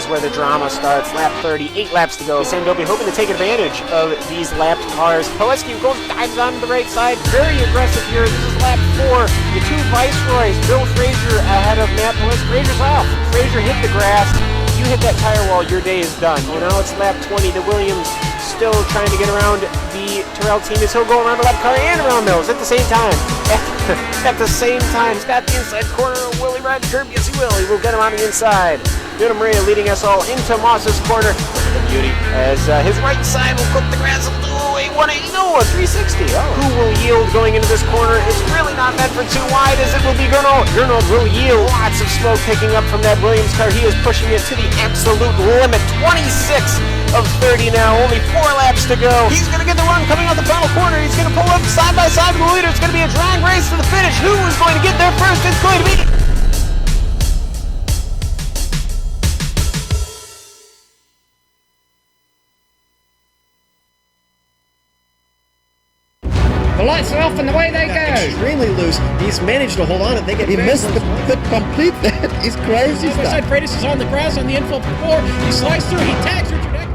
is where the drama starts. Lap 30, 8 laps to go. Sandobi hoping to take advantage of these lapped cars. Pileski dives on the right side, very aggressive here. This is lap 4. The two Viceroys, Bill Frazier ahead of Matt Pileski. Frazier's off. Frazier hit the grass. You hit that tire wall, your day is done. Well, now it's lap 20. The Williams still trying to get around the Terrell team as he'll go around the left car and around those at the same time. At the same time, he's got the inside corner. Will he ride the curb? Yes, he will. He will get him on the inside. Duna Maria leading us all into Moss's corner. Look at the beauty as his right side will cook the grass. Oh, a 180, no, a 360. Oh. Who will yield going into this corner? It's really not meant for too wide as it will be Gernald. Gernald will yield. Lots of smoke picking up from that Williams car. He is pushing it to the absolute limit. 26 of 30 now. Only 4 laps to go. He's going to get the run coming out the final corner. He's going to pull up side by side with the leader. It's going to be a drag race to the finish. Who is going to get there first? It's going to be... The lights are off and away they go. Extremely loose. He's managed to hold on and he missed the complete. It's crazy stuff. Side Freitas is on the grass on the infield before. He slides through. He tags Richard Eck.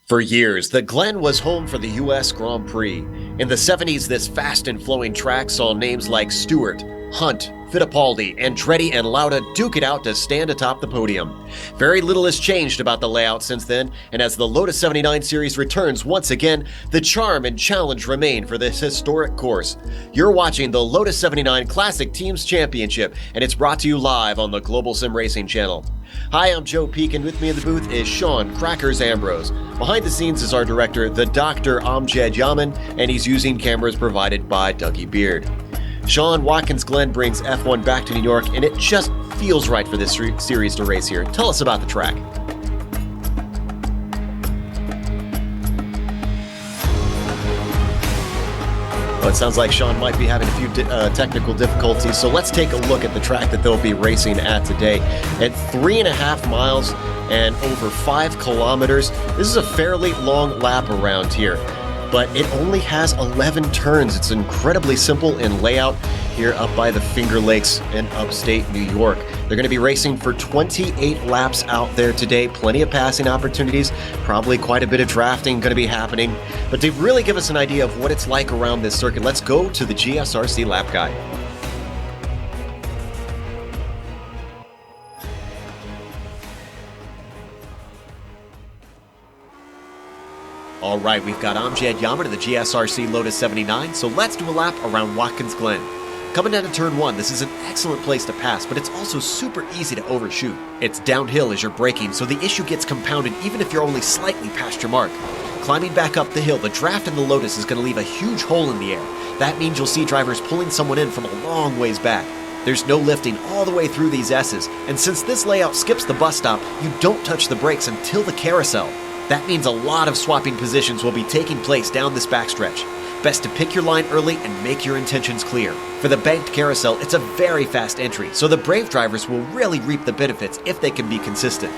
For years, the Glen was home for the U.S. Grand Prix. In the 70s, this fast and flowing track saw names like Stewart, Hunt, Fittipaldi, Andretti, and Lauda duke it out to stand atop the podium. Very little has changed about the layout since then, and as the Lotus 79 series returns once again, the charm and challenge remain for this historic course. You're watching the Lotus 79 Classic Teams Championship, and it's brought to you live on the Global Sim Racing channel. Hi, I'm Joe Peak, and with me in the booth is Sean Crackers Ambrose. Behind the scenes is our director, the Dr. Amjad Yaman, and he's using cameras provided by Dougie Beard. Sean, Watkins Glen brings F1 back to New York, and it just feels right for this series to race here. Tell us about the track. Well, it sounds like Sean might be having a few technical difficulties, so let's take a look at the track that they'll be racing at today. At 3.5 miles and over 5 kilometers, this is a fairly long lap around here, but it only has 11 turns. It's incredibly simple in layout here up by the Finger Lakes in upstate New York. They're going to be racing for 28 laps out there today. Plenty of passing opportunities, probably quite a bit of drafting going to be happening. But to really give us an idea of what it's like around this circuit, let's go to the GSRC lap guide. All right, we've got Amjad Yaman of the GSRC Lotus 79, so let's do a lap around Watkins Glen. Coming down to turn 1, this is an excellent place to pass, but it's also super easy to overshoot. It's downhill as you're braking, so the issue gets compounded even if you're only slightly past your mark. Climbing back up the hill, the draft in the Lotus is going to leave a huge hole in the air. That means you'll see drivers pulling someone in from a long ways back. There's no lifting all the way through these S's, and since this layout skips the bus stop, you don't touch the brakes until the carousel. That means a lot of swapping positions will be taking place down this backstretch. Best to pick your line early and make your intentions clear. For the banked carousel, it's a very fast entry, so the brave drivers will really reap the benefits if they can be consistent.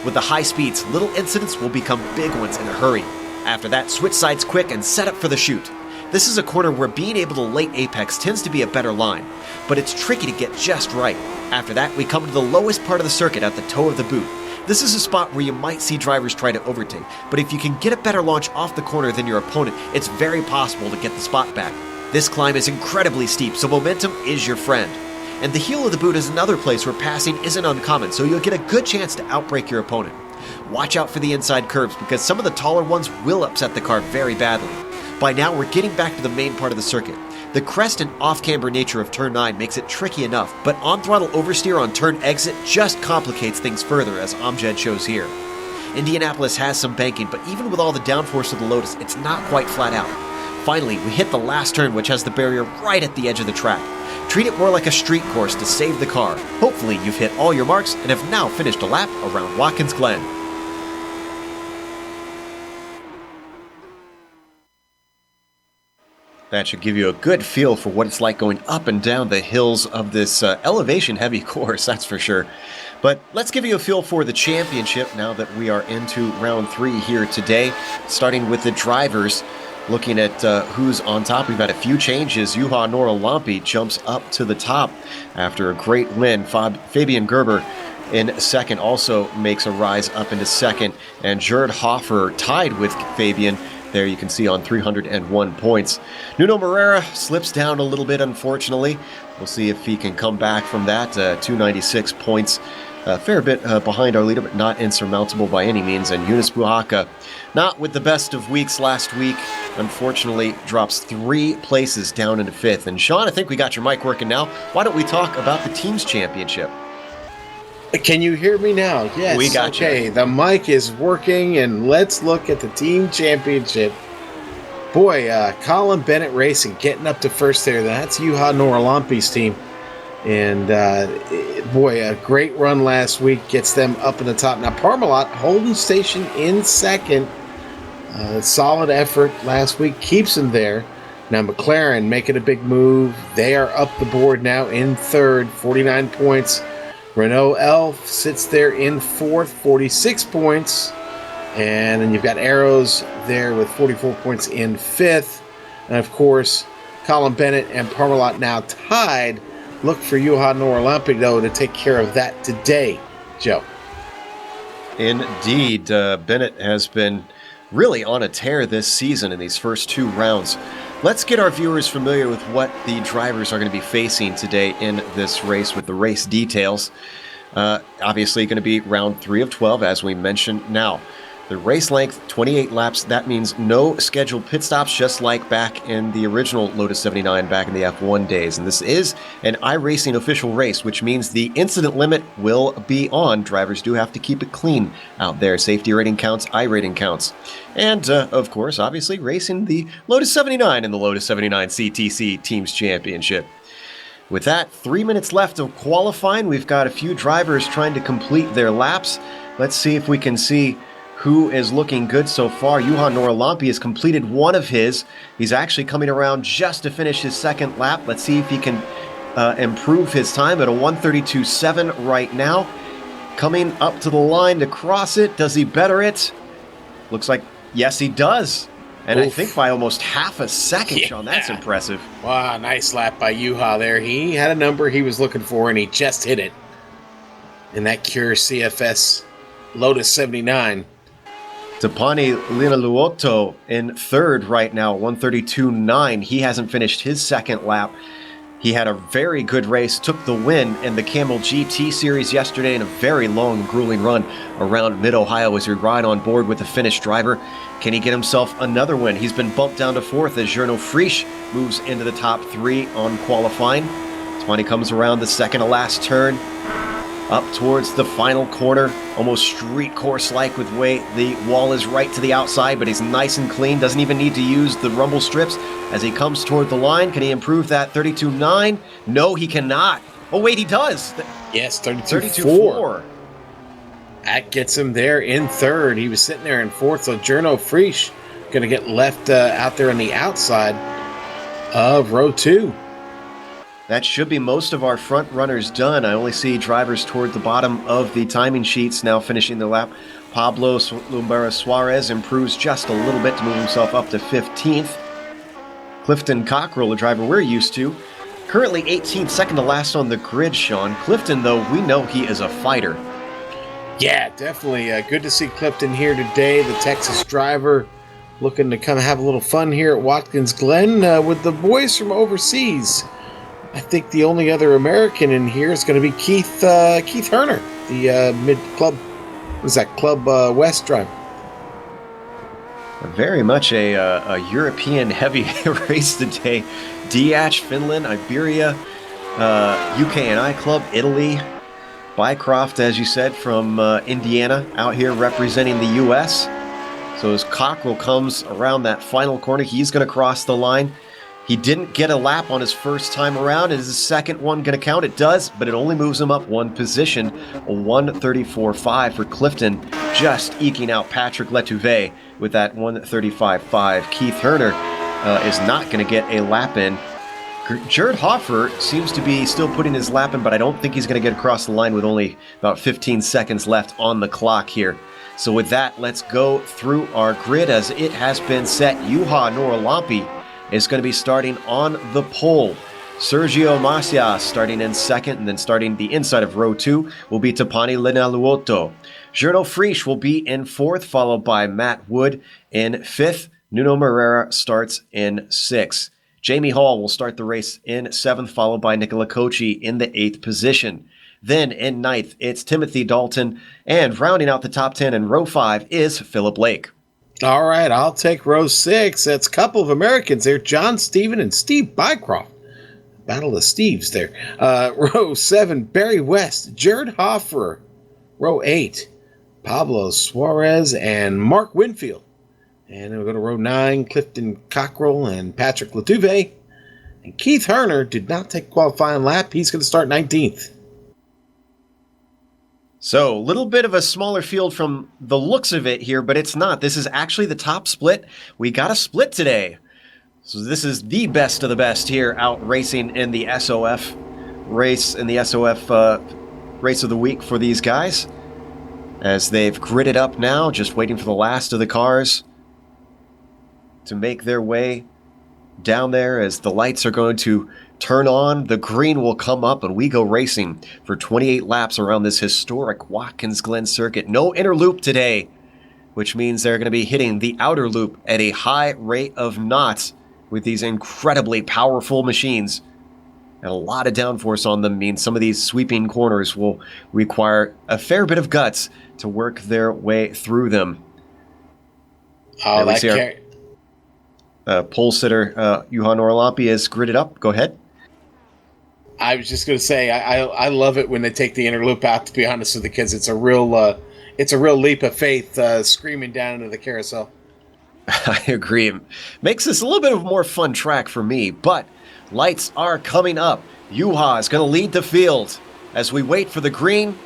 With the high speeds, little incidents will become big ones in a hurry. After that, switch sides quick and set up for the chute. This is a corner where being able to late apex tends to be a better line, but it's tricky to get just right. After that, we come to the lowest part of the circuit at the toe of the boot. This is a spot where you might see drivers try to overtake, but if you can get a better launch off the corner than your opponent, it's very possible to get the spot back. This climb is incredibly steep, so momentum is your friend. And the heel of the boot is another place where passing isn't uncommon, so you'll get a good chance to outbrake your opponent. Watch out for the inside curves, because some of the taller ones will upset the car very badly. By now, we're getting back to the main part of the circuit. The crest and off-camber nature of turn 9 makes it tricky enough, but on-throttle oversteer on turn exit just complicates things further, as Amjad shows here. Indianapolis has some banking, but even with all the downforce of the Lotus, it's not quite flat out. Finally, we hit the last turn, which has the barrier right at the edge of the track. Treat it more like a street course to save the car. Hopefully, you've hit all your marks and have now finished a lap around Watkins Glen. That should give you a good feel for what it's like going up and down the hills of this elevation-heavy course, that's for sure. But let's give you a feel for the championship now that we are into round 3 here today. Starting with the drivers, Looking at who's on top, we've had a few changes. Juha Noralampi jumps up to the top after a great win. Fabian Gerber in second also makes a rise up into second. And Jared Hoffer tied with Fabian. There you can see on 301 points. Nuno Moreira slips down a little bit, unfortunately. We'll see if he can come back from that. 296 points. A fair bit behind our leader, but not insurmountable by any means. And Yunus Buhaka, not with the best of weeks last week, unfortunately drops 3 places down into 5th. And Sean, I think we got your mic working now. Why don't we talk about the Teams Championship? Can you hear me now? Yes. We got you. Okay, the mic is working, and let's look at the Team Championship. Boy, Colin Bennett Racing getting up to first there. That's Juha Noralampi's team. And, boy, a great run last week gets them up in the top. Now, Parmalat holding station in second. Solid effort last week keeps them there. Now, McLaren making a big move. They are up the board now in third, 49 points. Renault Elf sits there in fourth, 46 points. And then you've got Arrows there with 44 points in fifth. And, of course, Colin Bennett and Parmalat now tied. Look for Juha Noralampi, though, to take care of that today, Joe. Indeed. Bennett has been really on a tear this season in these first 2 rounds. Let's get our viewers familiar with what the drivers are going to be facing today in this race with the race details. Obviously going to be round 3 of 12, as we mentioned. Now, the race length, 28 laps. That means no scheduled pit stops, just like back in the original Lotus 79 back in the F1 days. And this is an iRacing official race, which means the incident limit will be on. Drivers do have to keep it clean out there. Safety rating counts, iRating counts. And, of course, obviously racing the Lotus 79 in the Lotus 79 CTC Teams Championship. With that, 3 minutes left of qualifying. We've got a few drivers trying to complete their laps. Let's see if we can see who is looking good so far. Juha Noralampi has completed one of his. He's actually coming around just to finish his second lap. Let's see if he can improve his time at a 1:32.7 right now. Coming up to the line to cross it. Does he better it? Looks like, yes, he does. And I think by almost half a second, Sean. That's impressive. Wow, nice lap by Juha there. He had a number he was looking for, and he just hit it. In that Cure CFS Lotus 79. Tapani Linaluoto in third right now, 1:32.9. He hasn't finished his second lap. He had a very good race, took the win in the Camel GT Series yesterday in a very long, grueling run around Mid-Ohio as we ride on board with the Finnish driver. Can he get himself another win? He's been bumped down to fourth as Jerno Frisch moves into the top 3 on qualifying. Tapani comes around the second to last turn. Up towards the final corner, almost street course-like with way the wall is right to the outside, but he's nice and clean, doesn't even need to use the rumble strips as he comes toward the line. Can he improve that 32.9? No, he cannot. Oh, wait, he does. Yes, 32.4. That gets him there in third. He was sitting there in fourth, so Jerno Frisch going to get left out there on the outside of row 2. That should be most of our front runners done. I only see drivers toward the bottom of the timing sheets now finishing their lap. Pablo Lumbera Suarez improves just a little bit to move himself up to 15th. Clifton Cockrell, a driver we're used to, currently 18th, second to last on the grid, Sean. Clifton, though, we know he is a fighter. Yeah, definitely. Good to see Clifton here today, the Texas driver, looking to kind of have a little fun here at Watkins Glen with the boys from overseas. I think the only other American in here is going to be Keith Herner, the mid-club, what is that, Club West driver. Very much a European-heavy race today. Diach, Finland, Iberia, UKNI Club, Italy. Bycroft, as you said, from Indiana, out here representing the U.S. So as Cockrell comes around that final corner, he's going to cross the line. He didn't get a lap on his first time around. Is his second one going to count? It does, but it only moves him up one position. A 1:34.5 for Clifton, just eking out Patrick Letouvet with that 1:35.5. Keith Herner is not going to get a lap in. Jared Hoffer seems to be still putting his lap in, but I don't think he's going to get across the line with only about 15 seconds left on the clock here. So with that, let's go through our grid as it has been set. Juha Nuorlampi is going to be starting on the pole. Sergio Macias starting in second, and then starting the inside of row 2 will be Tapani Lenaluoto. Gernot Frisch will be in 4th, followed by Matt Wood in 5th. Nuno Moreira starts in 6th. Jamie Hall will start the race in 7th, followed by Nicola Cocci in the 8th position. Then in 9th, it's Timothy Dalton, and rounding out the top 10 in row 5 is Philip Lake. All right, I'll take row 6. That's a couple of Americans there, John Stephen and Steve Bycroft. Battle of Steves there. Row 7, Barry West, Jared Hoffer. Row 8, Pablo Suarez and Mark Winfield. And then we'll go to row 9, Clifton Cockrell and Patrick Latuve. And Keith Herner did not take a qualifying lap. He's going to start 19th. So, a little bit of a smaller field from the looks of it here, but it's not. This is actually the top split. We got a split today. So this is the best of the best here out racing in the SOF race, in the SOF race of the week for these guys. As they've gridded up now, just waiting for the last of the cars to make their way down there as the lights are going to turn on. The green will come up and we go racing for 28 laps around this historic Watkins Glen circuit. No inner loop today, which means they're going to be hitting the outer loop at a high rate of knots with these incredibly powerful machines. And a lot of downforce on them means some of these sweeping corners will require a fair bit of guts to work their way through them. Oh, that carry. Pole sitter Juha Nuorlampi is gridded up. Go ahead. I was just going to say, I love it when they take the inner loop out, to be honest with the kids. It's a real leap of faith screaming down into the carousel. I agree. Makes this a little bit of a more fun track for me, but lights are coming up. Juha is going to lead the field as we wait for the green.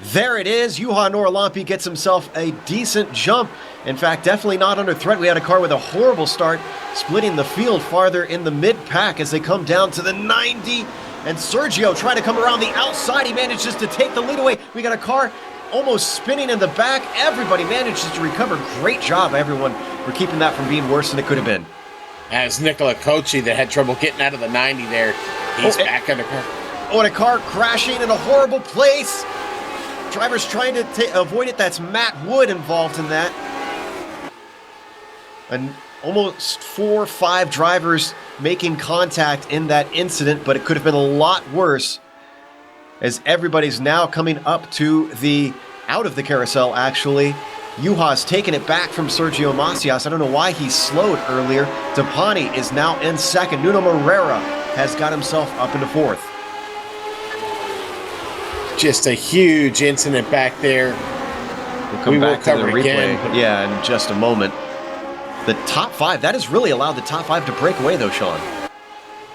There it is. Juha Nuorlampi gets himself a decent jump. In fact, definitely not under threat. We had a car with a horrible start, splitting the field farther in the mid-pack as they come down to the 90. And Sergio trying to come around the outside. He manages to take the lead away. We got a car almost spinning in the back. Everybody manages to recover. Great job, everyone, for keeping that from being worse than it could have been. As Nicola Cocci that had trouble getting out of the 90 there. He's back under car. Oh, and a car crashing in a horrible place. Drivers trying to avoid it. That's Matt Wood involved in that. And almost 4 or 5 drivers making contact in that incident, but it could have been a lot worse as everybody's now coming up to the out of the carousel, actually. Juha's taken it back from Sergio Macias. I don't know why he slowed earlier. Tapani is now in second. Nuno Moreira has got himself up into fourth. Just a huge incident back there. We'll come back to the replay. Again. Yeah, in just a moment. The top 5, that has really allowed the top 5 to break away, though, Sean.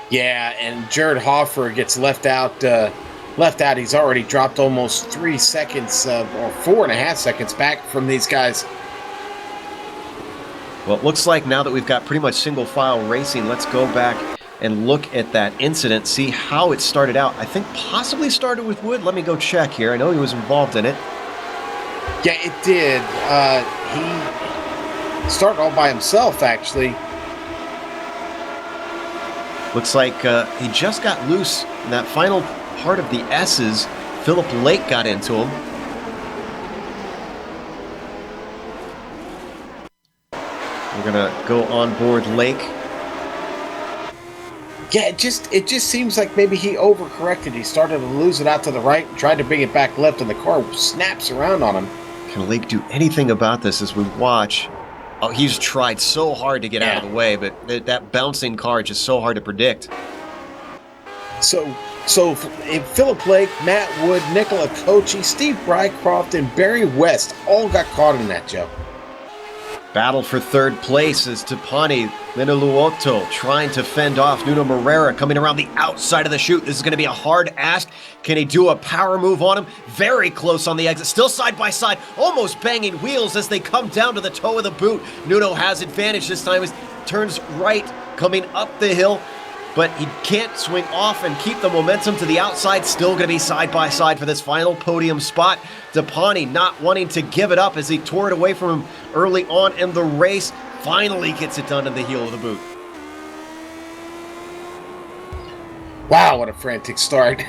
Yeah, and Jared Hoffer gets left out. He's already dropped almost 3 seconds or 4.5 seconds back from these guys. Well, it looks like now that we've got pretty much single file racing, let's go back and look at that incident, see how it started out. I think possibly started with Wood. Let me go check here. I know he was involved in it. Yeah, it did. He started all by himself, actually. Looks like he just got loose in that final part of the S's. Philip Lake got into him. We're gonna go on board Lake. Yeah, it just seems like maybe he overcorrected. He started to lose it out to the right and tried to bring it back left, and the car snaps around on him. Can Lake do anything about this as we watch? Oh, he's tried so hard to get out of the way, but that bouncing car is just so hard to predict. So Philip Lake, Matt Wood, Nicola Cocci, Steve Brycroft, and Barry West all got caught in that, Joe. Battle for third place is Tapani Lenaluoto trying to fend off Nuno Moreira coming around the outside of the chute. This is going to be a hard ask. Can he do a power move on him? Very close on the exit. Still side by side, almost banging wheels as they come down to the toe of the boot. Nuno has advantage this time. He turns right coming up the hill. but he can't swing off and keep the momentum to the outside. Still going to be side by side for this final podium spot. Dapani not wanting to give it up as he tore it away from him early on in the race. Finally gets it done in the heel of the boot. Wow, what a frantic start.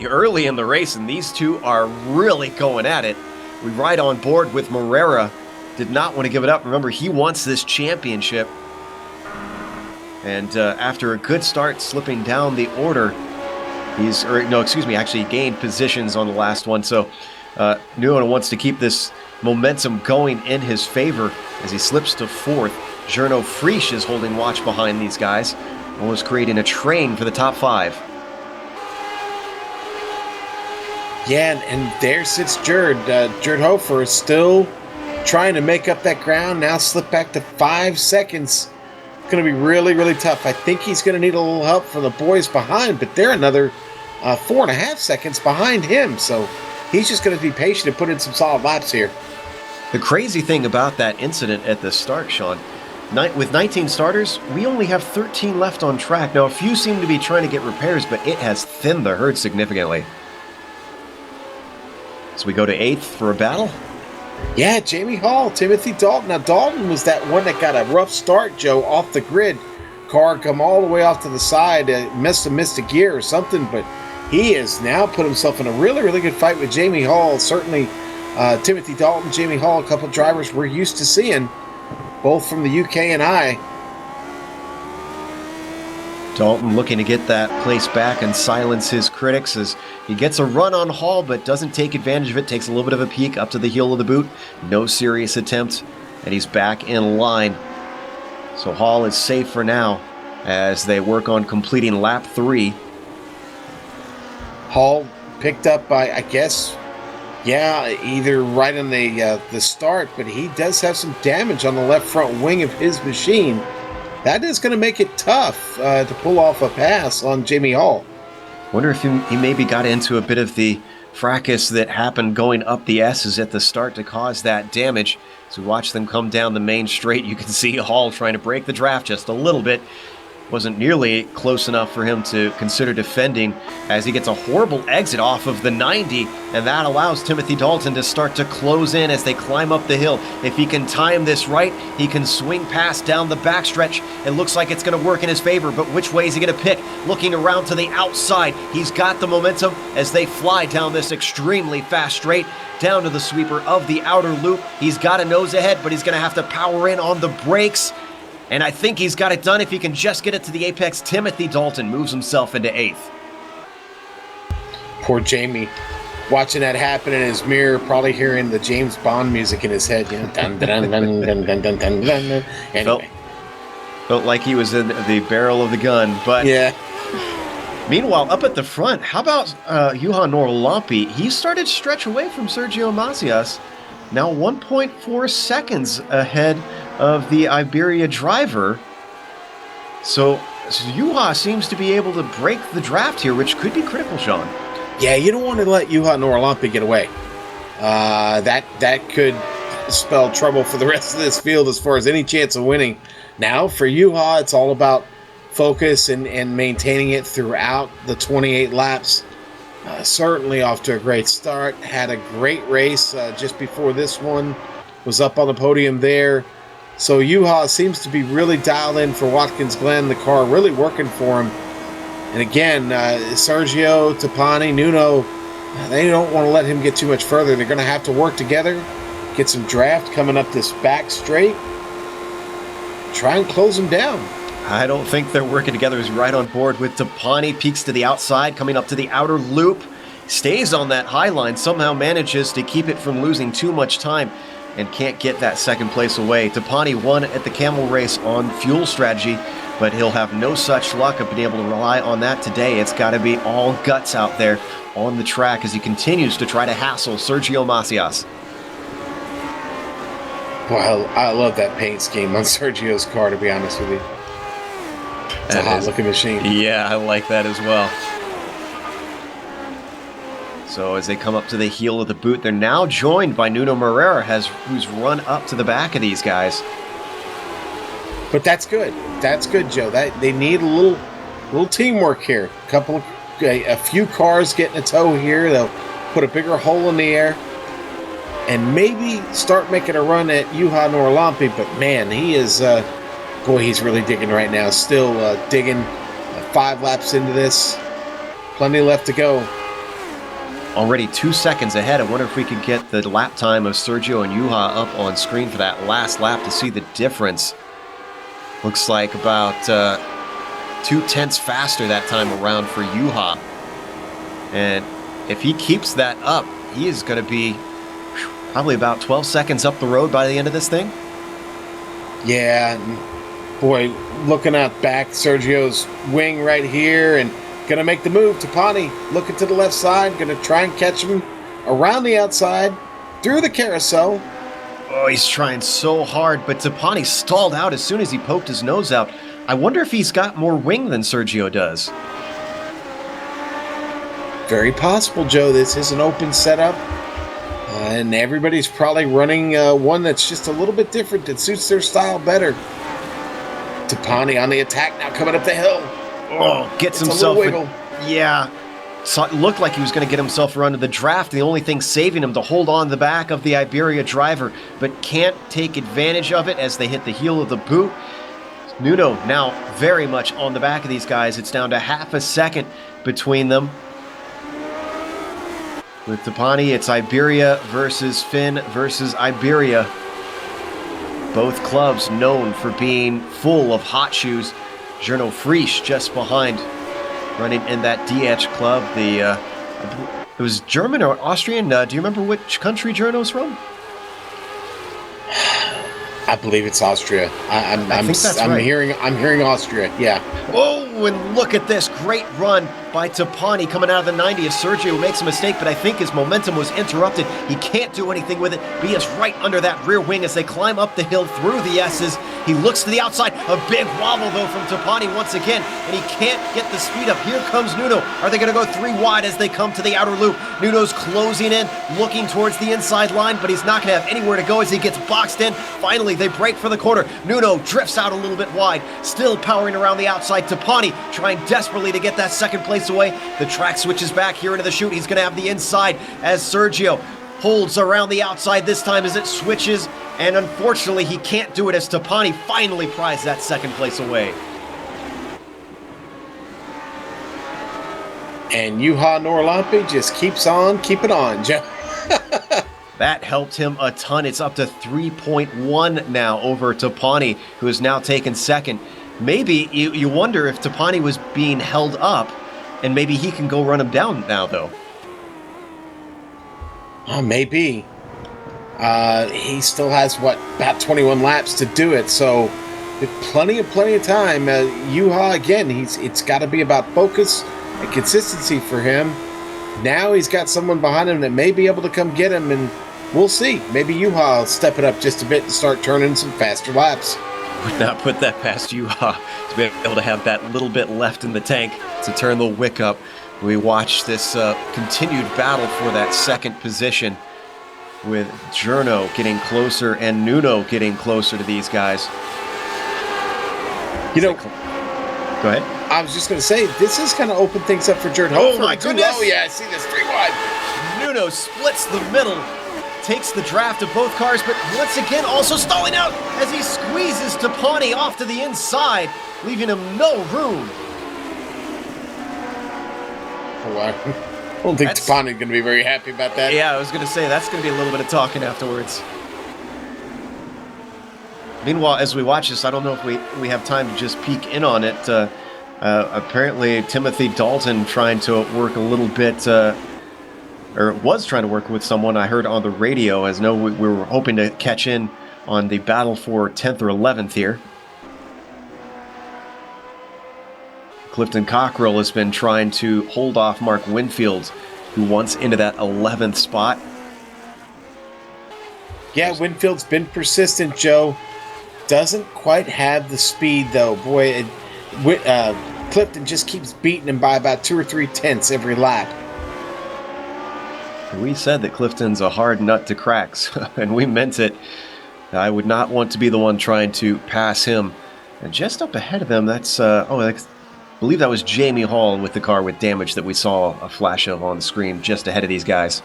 Early in the race, and these two are really going at it. We ride on board with Morera. Did not want to give it up. Remember, he wants this championship. And after a good start slipping down the order, actually gained positions on the last one. So Nuno wants to keep this momentum going in his favor as he slips to fourth. Jerno Friesch is holding watch behind these guys, almost creating a train for the top 5. Yeah, and there sits Gerd. Gerd Hofer is still trying to make up that ground. Now slip back to 5 seconds. Going to be really, really tough. I think he's going to need a little help from the boys behind, but they're another 4.5 seconds behind him. So he's just going to be patient and put in some solid laps here. The crazy thing about that incident at the start, Sean, with 19 starters, we only have 13 left on track. Now, a few seem to be trying to get repairs, but it has thinned the herd significantly. So we go to 8th for a battle. Yeah, Jamie Hall, Timothy Dalton. Now, Dalton was that one that got a rough start, Joe, off the grid. Car come all the way off to the side, missed a gear or something, but he has now put himself in a really, really good fight with Jamie Hall. Certainly, Timothy Dalton, Jamie Hall, a couple of drivers we're used to seeing, both from the UK and I. Dalton looking to get that place back and silence his critics as he gets a run on Hall but doesn't take advantage of it. Takes a little bit of a peek up to the heel of the boot. No serious attempt, and he's back in line. So Hall is safe for now as they work on completing lap 3. Hall picked up by, I guess, either right on the start, but he does have some damage on the left front wing of his machine. That is going to make it tough to pull off a pass on Jamie Hall. Wonder if he maybe got into a bit of the fracas that happened going up the S's at the start to cause that damage. As we watch them come down the main straight, you can see Hall trying to break the draft just a little bit. Wasn't nearly close enough for him to consider defending as he gets a horrible exit off of the 90, and that allows Timothy Dalton to start to close in as they climb up the hill. If he can time this right, he can swing past down the backstretch. It looks like it's going to work in his favor, but which way is he going to pick? Looking around to the outside, he's got the momentum as they fly down this extremely fast straight down to the sweeper of the outer loop. He's got a nose ahead, but he's going to have to power in on the brakes. And I think he's got it done if he can just get it to the apex. Timothy Dalton moves himself into 8th. Poor Jamie. Watching that happen in his mirror, probably hearing the James Bond music in his head. You know, dun, dun, dun, dun, dun, dun, dun, dun. Anyway. Felt like he was in the barrel of the gun. But yeah. Meanwhile, up at the front, how about Juha Norlampi? He started to stretch away from Sergio Macias. Now 1.4 seconds ahead of the Iberia driver. So Juha seems to be able to break the draft here, which could be critical, Sean. Yeah, you don't want to let Juha Norlampi get away. That could spell trouble for the rest of this field as far as any chance of winning. Now, for Juha, it's all about focus and maintaining it throughout the 28 laps. Certainly off to a great start. Had a great race just before this one. Was up on the podium there. So Juha seems to be really dialed in for Watkins Glen. The car really working for him. And again, Sergio, Tapani, Nuno, they don't want to let him get too much further. They're going to have to work together, get some draft coming up this back straight, try and close him down. I don't think they're working together. He's right on board with Tapani. Peeks to the outside, coming up to the outer loop. Stays on that high line, somehow manages to keep it from losing too much time and can't get that second place away. Tapani won at the Camel race on fuel strategy, but he'll have no such luck of being able to rely on that today. It's got to be all guts out there on the track as he continues to try to hassle Sergio Macias. Well, I love that paint scheme on Sergio's car, to be honest with you. It's a hot-looking machine. Yeah, I like that as well. So as they come up to the heel of the boot, they're now joined by Nuno Moreira, who's run up to the back of these guys. But that's good. That's good, Joe. They need a little teamwork here. A few cars getting a tow here. They'll put a bigger hole in the air and maybe start making a run at Juha Norlampi. But man, he is, boy, he's really digging right now. Still digging 5 laps into this. Plenty left to go. Already 2 seconds ahead. I wonder if we could get the lap time of Sergio and Juha up on screen for that last lap to see the difference. Looks like about 2/10 faster that time around for Juha. And if he keeps that up, he is going to be probably about 12 seconds up the road by the end of this thing. Yeah, boy, looking out back, Sergio's wing right here, and gonna make the move. Tapani looking to the left side, gonna try and catch him around the outside, through the carousel. Oh, he's trying so hard, but Tapani stalled out as soon as he poked his nose out. I wonder if he's got more wing than Sergio does. Very possible, Joe. This is an open setup, and everybody's probably running one that's just a little bit different, that suits their style better. Tapani on the attack now, coming up the hill. Oh, gets it's himself. A little wiggle. Yeah. So it looked like he was going to get himself around to the draft. The only thing saving him to hold on the back of the Iberia driver, but can't take advantage of it as they hit the heel of the boot. Nuno now very much on the back of these guys. It's down to half a second between them. With Tapani, it's Iberia versus Finn versus Iberia. Both clubs known for being full of hot shoes. Journo Frisch just behind, running in that DH club. It was German or Austrian. Do you remember which country Journo's from? I believe it's Austria. I think that's right. I'm hearing Austria. Yeah. Oh, and look at this great run by Tapani coming out of the 90 as Sergio makes a mistake, but I think his momentum was interrupted. He can't do anything with it. He is right under that rear wing as they climb up the hill through the S's. He looks to the outside. A big wobble, though, from Tapani once again, and he can't get the speed up. Here comes Nuno. Are they going to go 3 wide as they come to the outer loop? Nuno's closing in, looking towards the inside line, but he's not going to have anywhere to go as he gets boxed in. Finally, they break for the corner. Nuno drifts out a little bit wide, still powering around the outside. Tapani trying desperately to get that second place away. The track switches back here into the chute. He's going to have the inside as Sergio holds around the outside this time as it switches, and unfortunately he can't do it as Tapani finally pries that second place away. And Juha Norlampi just keeps on keeping on, Joe. That helped him a ton. It's up to 3.1 now over Tapani, who has now taken second. Maybe you wonder if Tapani was being held up, and maybe he can go run him down now, though. Maybe. He still has, about 21 laps to do it, so plenty of time. Juha, again, it's got to be about focus and consistency for him. Now he's got someone behind him that may be able to come get him, and we'll see. Maybe Juha will step it up just a bit and start turning some faster laps. Would not put that past Juha to be able to have that little bit left in the tank to turn the wick up. We watch this continued battle for that second position with Journo getting closer and Nuno getting closer to these guys. Go ahead. I was just going to say, this is going to open things up for Jared Oh, Hofer. my goodness. Oh, yeah, I see this 3 wide. Nuno splits the middle, takes the draft of both cars, but once again also stalling out as he squeezes Tapani off to the inside, leaving him no room. Oh, I don't think Tapani's going to be very happy about that. Yeah, I was going to say, that's going to be a little bit of talking afterwards. Meanwhile, as we watch this, I don't know if we have time to just peek in on it. Apparently, Timothy Dalton trying to work a little bit, or was trying to work with someone I heard on the radio, as we were hoping to catch in on the battle for 10th or 11th here. Clifton Cockrell has been trying to hold off Mark Winfield, who wants into that 11th spot. Yeah, Winfield's been persistent, Joe. Doesn't quite have the speed, though. Boy, Clifton just keeps beating him by about 2 or 3 tenths every lap. We said that Clifton's a hard nut to crack, and we meant it. I would not want to be the one trying to pass him. And just up ahead of them, that's believe that was Jamie Hall with the car with damage that we saw a flash of on the screen just ahead of these guys.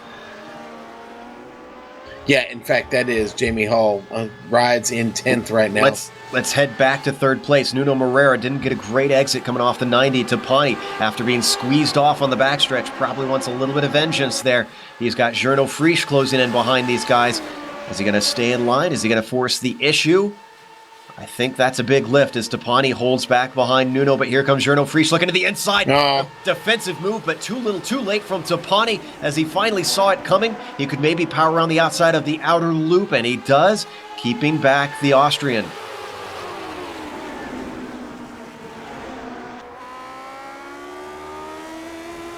Yeah, in fact, that is Jamie Hall rides in 10th right now. Let's head back to third place. Nuno Moreira didn't get a great exit coming off the 90. Tapani, after being squeezed off on the backstretch, probably wants a little bit of vengeance there. He's got Gernot Frisch closing in behind these guys. Is he going to stay in line? Is he going to force the issue? I think that's a big lift as Tapani holds back behind Nuno, but here comes Gernot Frisch looking to the inside. No. Defensive move, but too little too late from Tapani as he finally saw it coming. He could maybe power around the outside of the outer loop, and he does, keeping back the Austrian.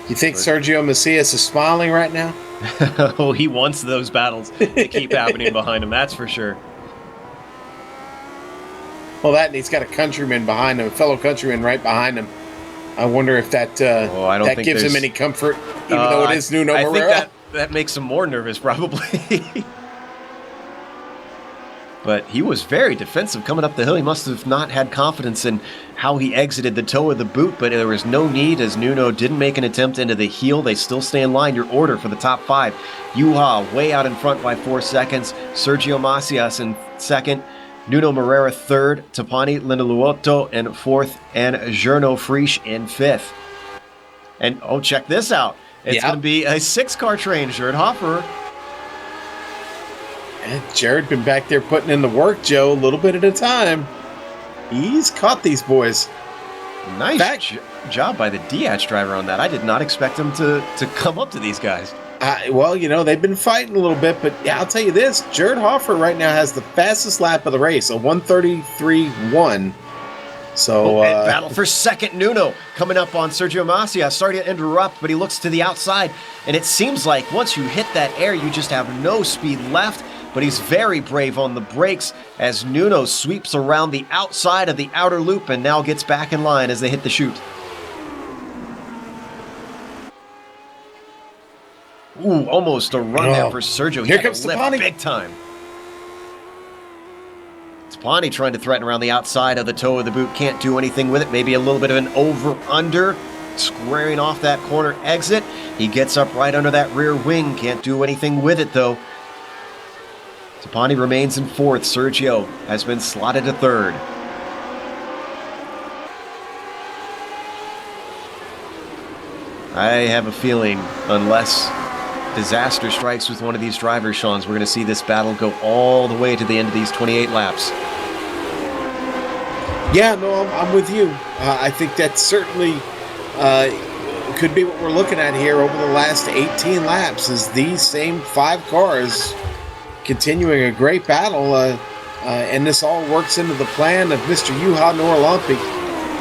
You think Sergio Macias is smiling right now? Oh, he wants those battles to keep happening behind him, that's for sure. Well, that and he's got a countryman behind him, a fellow countryman right behind him. I wonder if that that gives him any comfort, even though it is Nuno Moreira. I think that makes him more nervous, probably. But he was very defensive coming up the hill. He must have not had confidence in how he exited the toe of the boot, but there was no need as Nuno didn't make an attempt into the heel. They still stay in line. Your order for the top 5. Juha way out in front by 4 seconds. Sergio Macias in second. Nuno Moreira third, Tapani Lindeluoto in fourth, and Gernot Frisch in fifth. And, oh, check this out. It's going to be a 6-car train, Jared Hoffer. And Jared been back there putting in the work, Joe, a little bit at a time. He's caught these boys. Nice job by the Diaz driver on that. I did not expect him to come up to these guys. Well, you know, they've been fighting a little bit, but yeah, I'll tell you this. Jared Hoffer right now has the fastest lap of the race, a 1:33.1. So, battle for second. Nuno coming up on Sergio Macias. Sorry to interrupt, but he looks to the outside, and it seems like once you hit that air, you just have no speed left. But he's very brave on the brakes as Nuno sweeps around the outside of the outer loop and now gets back in line as they hit the chute. Ooh, almost a run there for Sergio. Here comes Tapani. Big time. Tapani trying to threaten around the outside of the toe of the boot. Can't do anything with it. Maybe a little bit of an over-under. Squaring off that corner exit. He gets up right under that rear wing. Can't do anything with it, though. Tapani remains in fourth. Sergio has been slotted to third. I have a feeling, unless disaster strikes with one of these drivers, Sean, we're going to see this battle go all the way to the end of these 28 laps. Yeah, no, I'm with you. I think that certainly could be what we're looking at here over the last 18 laps is these same 5 cars continuing a great battle, and this all works into the plan of Mr. Juha Norlampi,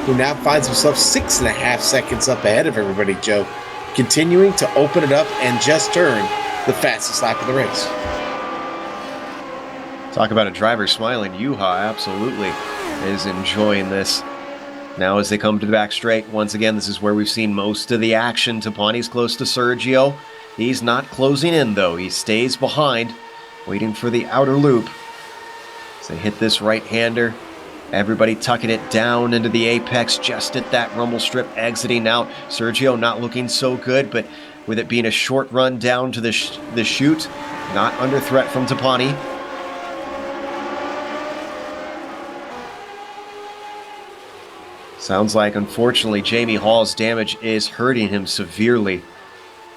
who now finds himself 6.5 seconds up ahead of everybody, Joe, continuing to open it up and just turn the fastest lap of the race. Talk about a driver smiling. Juha absolutely is enjoying this. Now as they come to the back straight, once again, this is where we've seen most of the action. Tapani's close to Sergio. He's not closing in, though. He stays behind, waiting for the outer loop. As they hit this right-hander, everybody tucking it down into the apex just at that rumble strip, exiting out. Sergio not looking so good, but with it being a short run down to the chute, not under threat from Tapani. Sounds like, unfortunately, Jamie Hall's damage is hurting him severely.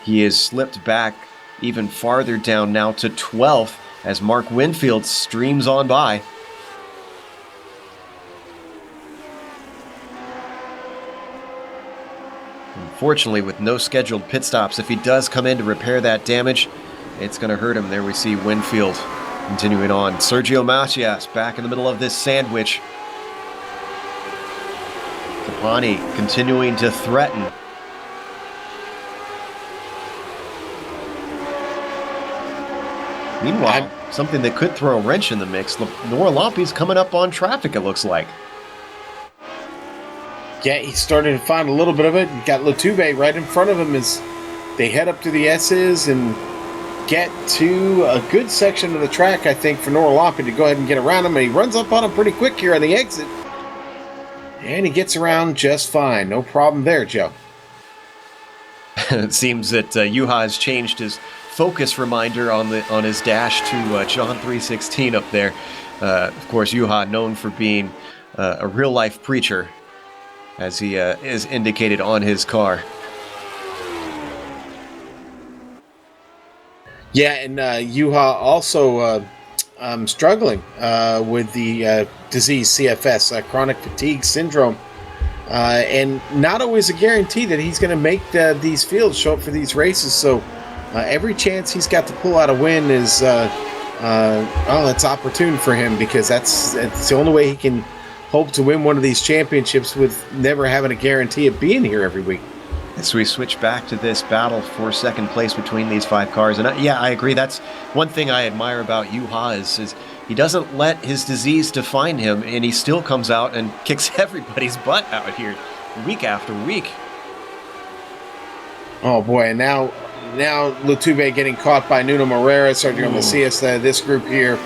He is slipped back even farther down now to 12th as Mark Winfield streams on by. Unfortunately, with no scheduled pit stops, if he does come in to repair that damage, it's going to hurt him. There we see Winfield continuing on. Sergio Macias back in the middle of this sandwich. Tapani continuing to threaten. Meanwhile, something that could throw a wrench in the mix, Norlampi's coming up on traffic, it looks like. Yeah, he started to find a little bit of it. Got Latube right in front of him as they head up to the S's and get to a good section of the track, I think, for Norlampi to go ahead and get around him. And he runs up on him pretty quick here on the exit. And he gets around just fine. No problem there, Joe. It seems that Juha has changed his focus reminder on his dash to John 3:16 up there. Of course, Juha known for being a real-life preacher, as he is indicated on his car. Yeah, and Juha also struggling with the disease CFS, chronic fatigue syndrome. And not always a guarantee that he's going to make these fields, show up for these races. So every chance he's got to pull out a win is it's opportune for him, because that's the only way he can hope to win one of these championships with never having a guarantee of being here every week. So we switch back to this battle for second place between these 5 cars. And I agree. That's one thing I admire about Juha is he doesn't let his disease define him, and he still comes out and kicks everybody's butt out here week after week. Oh boy, and now Lutuve getting caught by Nuno Moreira, Sergio Macias, this group here.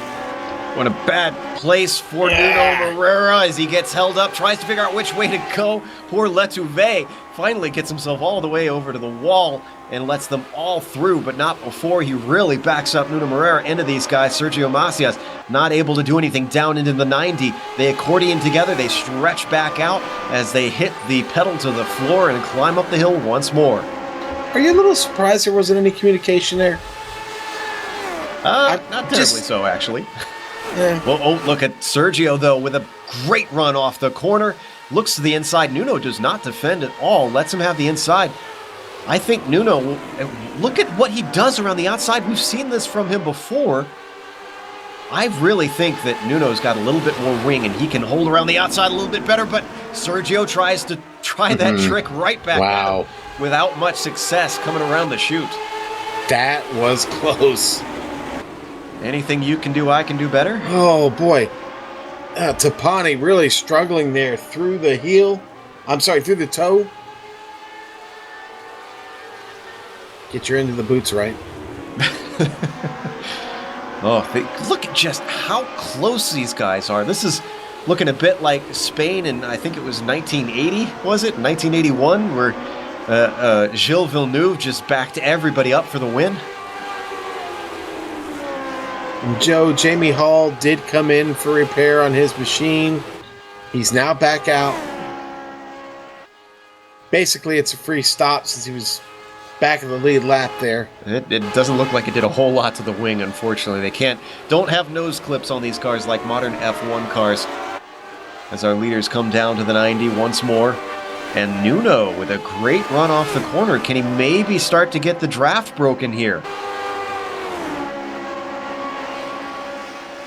What a bad place for Nuno Moreira as he gets held up, tries to figure out which way to go. Poor Letuve finally gets himself all the way over to the wall and lets them all through, but not before he really backs up Nuno Moreira into these guys. Sergio Macias not able to do anything down into the 90. They accordion together, they stretch back out as they hit the pedal to the floor and climb up the hill once more. Are you a little surprised there wasn't any communication there? Not terribly so, actually. Yeah. Well, look at Sergio, though, with a great run off the corner. Looks to the inside. Nuno does not defend at all. Lets him have the inside. I think Nuno, look at what he does around the outside. We've seen this from him before. I really think that Nuno's got a little bit more wing and he can hold around the outside a little bit better, but Sergio tries to that trick right back at him without much success coming around the chute. That was close. Anything you can do, I can do better? Oh, boy. Tapani really struggling there through the heel. Through the toe. Get your end of the boots right. Look at just how close these guys are. This is looking a bit like Spain in, I think it was 1980, was it? 1981, where Gilles Villeneuve just backed everybody up for the win. Joe, Jamie Hall did come in for repair on his machine. He's now back out. Basically, it's a free stop since he was back in the lead lap there. It doesn't look like it did a whole lot to the wing, unfortunately. They don't have nose clips on these cars like modern F1 cars. As our leaders come down to the 90 once more. And Nuno with a great run off the corner. Can he maybe start to get the draft broken here?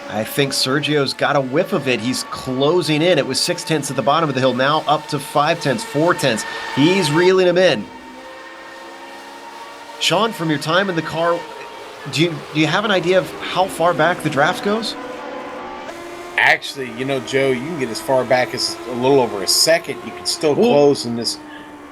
I think Sergio's got a whiff of it. He's closing in. It was 6/10 at the bottom of the hill. Now up to 5/10, 4/10. He's reeling him in. Sean, from your time in the car, do you have an idea of how far back the draft goes? Actually, Joe, you can get as far back as a little over a second. You can still close in this.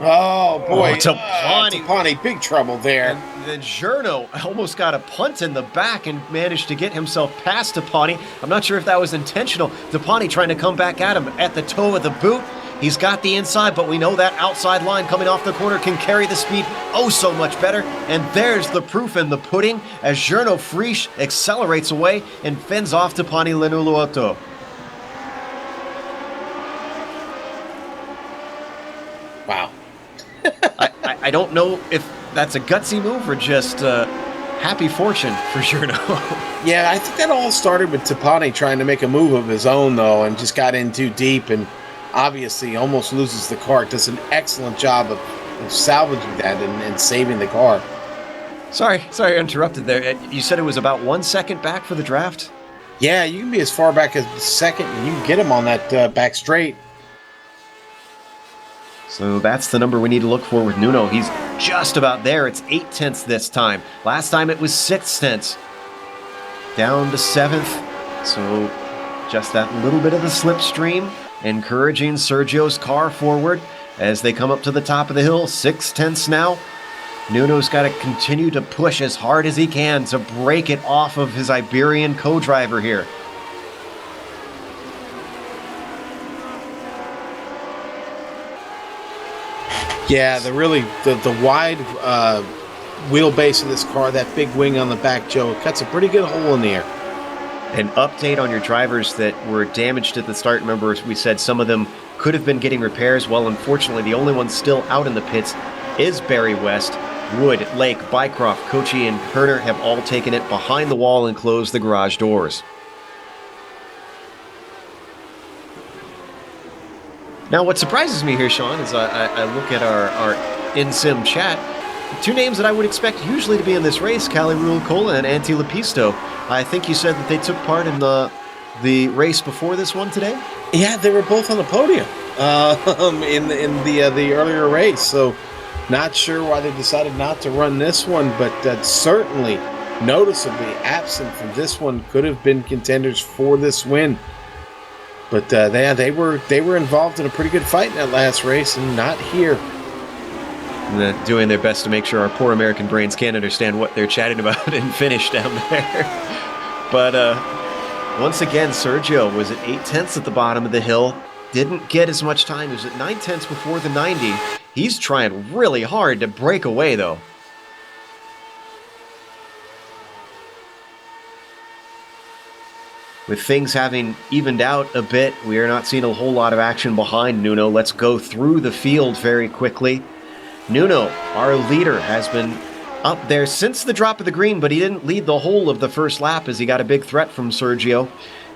Oh, boy. Tapani, big trouble there. And then Journo almost got a punt in the back and managed to get himself past Tapani. I'm not sure if that was intentional. Tapani trying to come back at him at the toe of the boot. He's got the inside, but we know that outside line coming off the corner can carry the speed so much better. And there's the proof in the pudding as Journo Frisch accelerates away and fends off Tapani Lenuluoto. Wow. I don't know if that's a gutsy move or just happy fortune for Journo. Yeah, I think that all started with Tapani trying to make a move of his own, though, and just got in too deep and obviously almost loses the car. Does an excellent job of salvaging that and saving the car. Sorry I interrupted there. You said it was about 1 second back for the draft? Yeah, you can be as far back as a second and you can get him on that back straight. So that's the number we need to look for with Nuno. He's just about there. It's 8/10 this time. Last time it was 6/10. Down to 7th. So just that little bit of the slipstream, encouraging Sergio's car forward as they come up to the top of the hill. 6/10 now. Nuno's got to continue to push as hard as he can to break it off of his Iberian co-driver here. Yeah, the wide wheelbase of this car, that big wing on the back, Joe, it cuts a pretty good hole in the air. An update on your drivers that were damaged at the start. Remember, we said some of them could have been getting repairs. Well, unfortunately, the only one still out in the pits is Barry West. Wood, Lake, Bycroft, Kochi, and Herner have all taken it behind the wall and closed the garage doors. Now, what surprises me here, Sean, is I look at our in-sim chat. Two names that I would expect usually to be in this race, Cali Ruicola and Antti Lepisto. I think you said that they took part in the race before this one today? Yeah, they were both on the podium in the earlier race, so not sure why they decided not to run this one, but certainly noticeably absent from this one. Could have been contenders for this win. But they were involved in a pretty good fight in that last race, and not here. And doing their best to make sure our poor American brains can't understand what they're chatting about and finish down there. But once again, Sergio was at 8/10 at the bottom of the hill. Didn't get as much time. He was at 9/10 before the 90. He's trying really hard to break away, though. With things having evened out a bit, we are not seeing a whole lot of action behind Nuno. Let's go through the field very quickly. Nuno, our leader, has been up there since the drop of the green, but he didn't lead the whole of the first lap as he got a big threat from Sergio.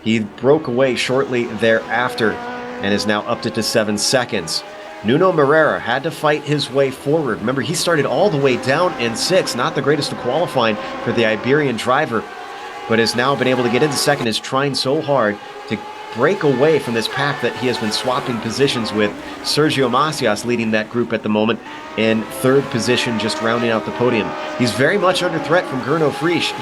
He broke away shortly thereafter and is now upped it to 7 seconds. Nuno Moreira had to fight his way forward. Remember, he started all the way down in 6th, not the greatest of qualifying for the Iberian driver, but has now been able to get into 2nd, is trying so hard to break away from this pack that he has been swapping positions with. Sergio Macias leading that group at the moment in 3rd position, just rounding out the podium. He's very much under threat from Gernot Frisch,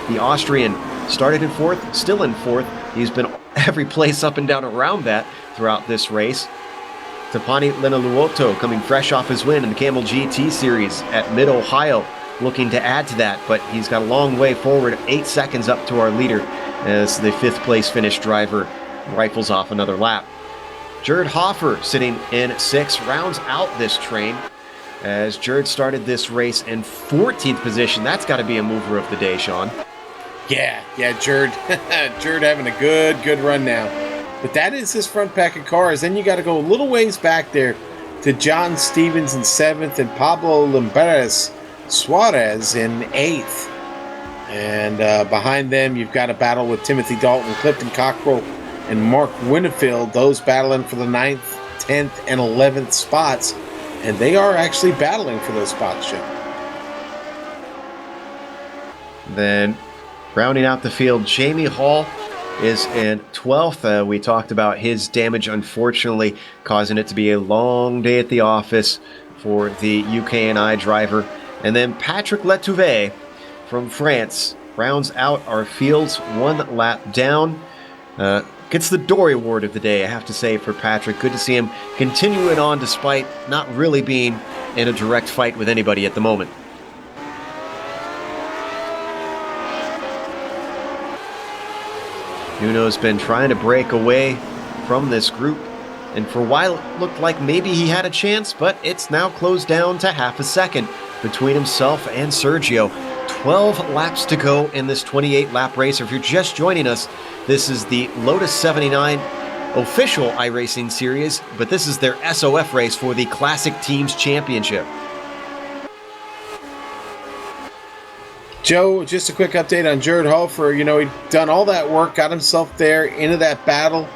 the Austrian. Started in 4th, still in 4th. He's been every place up and down around that throughout this race. Tapani Lenaluoto coming fresh off his win in the Camel GT Series at Mid-Ohio, looking to add to that, but he's got a long way forward, 8 seconds up to our leader as the 5th place finish driver rifles off another lap. Jared Hoffer sitting in 6th rounds out this train as Jared started this race in 14th position. That's got to be a mover of the day, Sean. Yeah, Jared Jared having a good run now. But that is his front pack of cars. Then you got to go a little ways back there to John Stevens in 7th and Pablo Limberes Suarez in 8th. And behind them, you've got a battle with Timothy Dalton, Clifton Cockrell, and Mark Winnefield. Those battling for the 9th, 10th, and 11th spots. And they are actually battling for those spots, Jim. Then rounding out the field, Jamie Hall is in 12th. We talked about his damage, unfortunately, causing it to be a long day at the office for the UKNI driver. And then Patrick Letouvet from France rounds out our fields 1 lap down. Gets the Dory Award of the day, I have to say, for Patrick. Good to see him continuing on despite not really being in a direct fight with anybody at the moment. Nuno's been trying to break away from this group, and for a while it looked like maybe he had a chance, but it's now closed down to half a second between himself and Sergio. 12 laps to go in this 28-lap race. If you're just joining us, this is the Lotus 79 official iRacing series, but this is their SOF race for the Classic Teams Championship. Joe, just a quick update on Jared Hofer. You know, he'd done all that work, got himself there into that battle.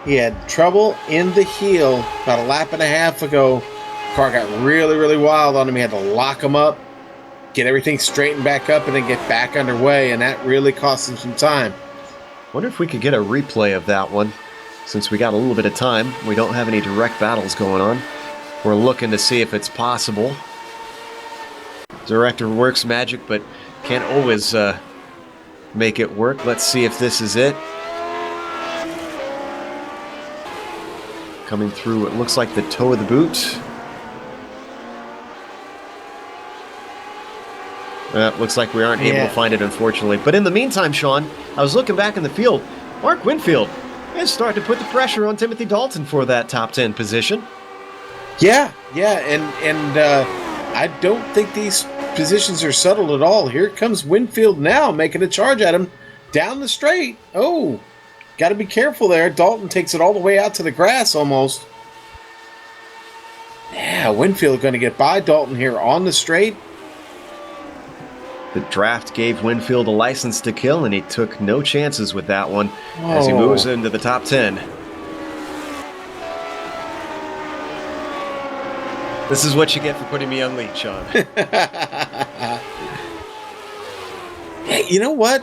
He had trouble in the heel about a lap and a half ago. Car got really wild on him. He had to lock him up, get everything straightened back up, and then get back underway, and that really cost him some time. Wonder if we could get a replay of that one, since we got a little bit of time. We don't have any direct battles going on. We're looking to see if it's possible. Director works magic, but can't always make it work. Let's see if this is it. Coming through, it looks like the toe of the boot. Looks like we aren't able to find it, unfortunately. But in the meantime, Sean, I was looking back in the field. Mark Winfield is starting to put the pressure on Timothy Dalton for that top 10 position. Yeah, and I don't think these positions are settled at all. Here comes Winfield now, making a charge at him down the straight. Oh, got to be careful there. Dalton takes it all the way out to the grass almost. Yeah, Winfield going to get by Dalton here on the straight. The draft gave Winfield a license to kill, and he took no chances with that one as he moves into the top 10. This is what you get for putting me on lead, Sean. Hey, you know what?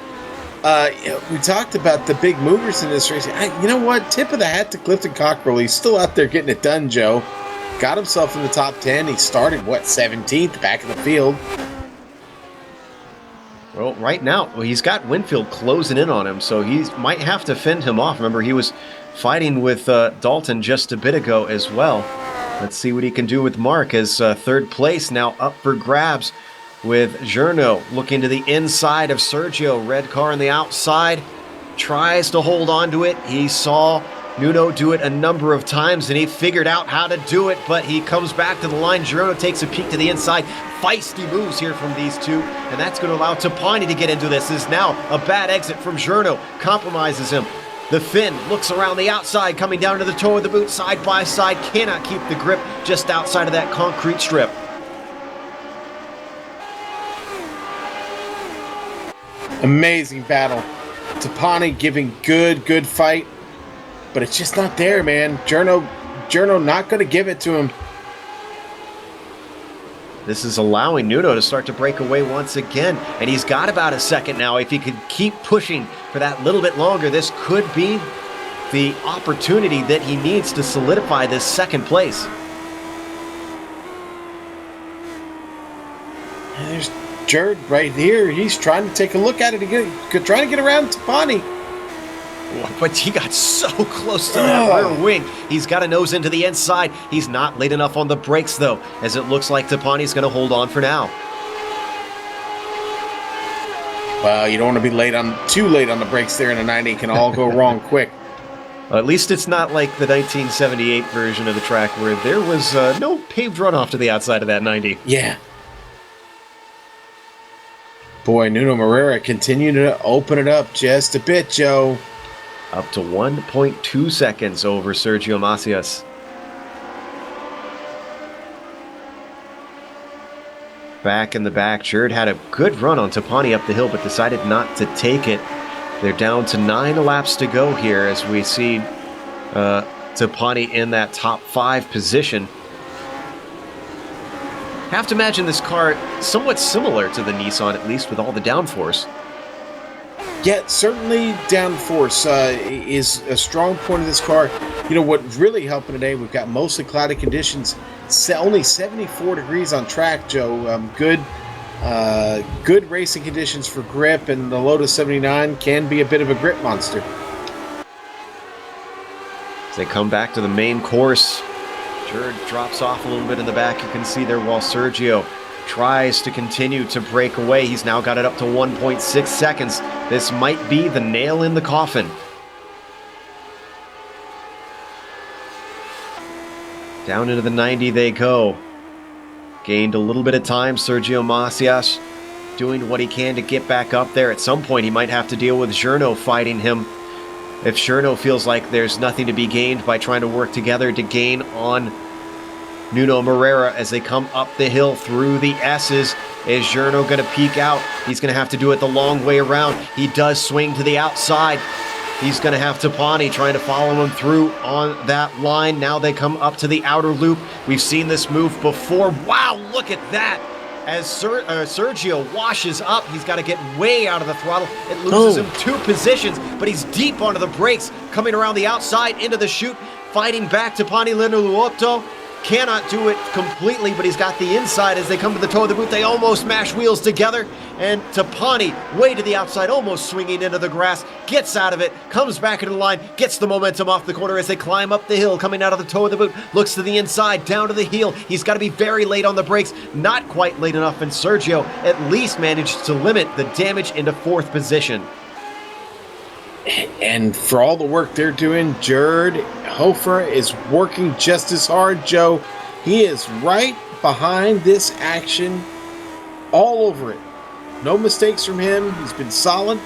We talked about the big movers in this race. You know what? Tip of the hat to Clifton Cockrell. He's still out there getting it done, Joe. Got himself in the top 10. He started, 17th back in the field. Well, right now, he's got Winfield closing in on him, so he might have to fend him off. Remember, he was fighting with Dalton just a bit ago as well. Let's see what he can do with Mark as third place now up for grabs with Journo looking to the inside of Sergio. Red car on the outside, tries to hold on to it. He saw Nuno do it a number of times, and he figured out how to do it, but he comes back to the line. Journo takes a peek to the inside. Feisty moves here from these two, and that's going to allow Tapani to get into this. This is now a bad exit from Journo, compromises him. The Finn looks around the outside, coming down to the toe of the boot, side by side, cannot keep the grip just outside of that concrete strip. Amazing battle. Tapani giving good fight, but it's just not there, man. Journo not going to give it to him. This is allowing Nuno to start to break away once again, and he's got about a second now. If he could keep pushing for that little bit longer, this could be the opportunity that he needs to solidify this second place. And there's Jared right here. He's trying to take a look at it again, trying to get around Tapani. But he got so close to that rear wing. He's got a nose into the inside. He's not late enough on the brakes, though, as it looks like Tapani's going to hold on for now. Well, you don't want to be too late on the brakes there in a 90. It can all go wrong quick. At least it's not like the 1978 version of the track where there was no paved runoff to the outside of that 90. Yeah. Boy, Nuno Moreira continuing to open it up just a bit, Joe. Up to 1.2 seconds over Sergio Macias. Back in the back, Jared had a good run on Tapani up the hill, but decided not to take it. They're down to 9 laps to go here as we see Tapani in that top 5 position. Have to imagine this car somewhat similar to the Nissan, at least with all the downforce. Yeah, certainly downforce is a strong point of this car. You know, what really helping today, we've got mostly cloudy conditions. Only 74 degrees on track, Joe. Good racing conditions for grip, and the Lotus 79 can be a bit of a grip monster. As they come back to the main course, Jared drops off a little bit in the back. You can see there while Sergio tries to continue to break away. He's now got it up to 1.6 seconds. This might be the nail in the coffin. Down into the 90 they go. Gained a little bit of time. Sergio Macias doing what he can to get back up there. At some point he might have to deal with Journo fighting him. If Journo feels like there's nothing to be gained by trying to work together to gain on Nuno Moreira as they come up the hill through the S's. Is Journo going to peek out? He's going to have to do it the long way around. He does swing to the outside. He's going to have Tapani trying to follow him through on that line. Now they come up to the outer loop. We've seen this move before. Wow, look at that. As Sergio washes up, he's got to get way out of the throttle. It loses him 2 positions, but he's deep onto the brakes, coming around the outside into the chute, fighting back Tapani Lenuotto. Cannot do it completely, but he's got the inside as they come to the toe of the boot. They almost mash wheels together, and Tapani, way to the outside, almost swinging into the grass, gets out of it, comes back into the line, gets the momentum off the corner as they climb up the hill, coming out of the toe of the boot, looks to the inside, down to the heel. He's got to be very late on the brakes, not quite late enough, and Sergio at least managed to limit the damage into 4th position. And for all the work they're doing, Jared Hofer is working just as hard, Joe. He is right behind this action, all over it. No mistakes from him. He's been solid.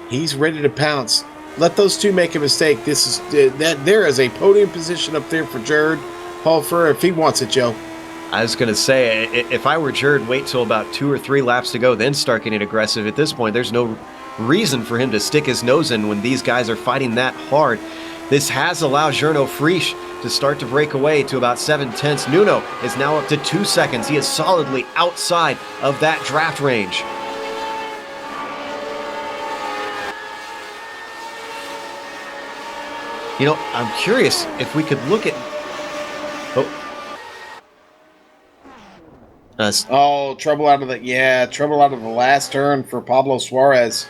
He's ready to pounce. Let those two make a mistake. This is that there is a podium position up there for Jared Hofer if he wants it, Joe. I was going to say, if I were Jared, wait till about 2 or 3 laps to go, then start getting aggressive. At this point, there's no reason for him to stick his nose in when these guys are fighting that hard. This has allowed Gernot Frisch to start to break away to about 7/10. Nuno is now up to 2 seconds. He is solidly outside of that draft range. You know, I'm curious if we could look at... Trouble out of the last turn for Pablo Suarez.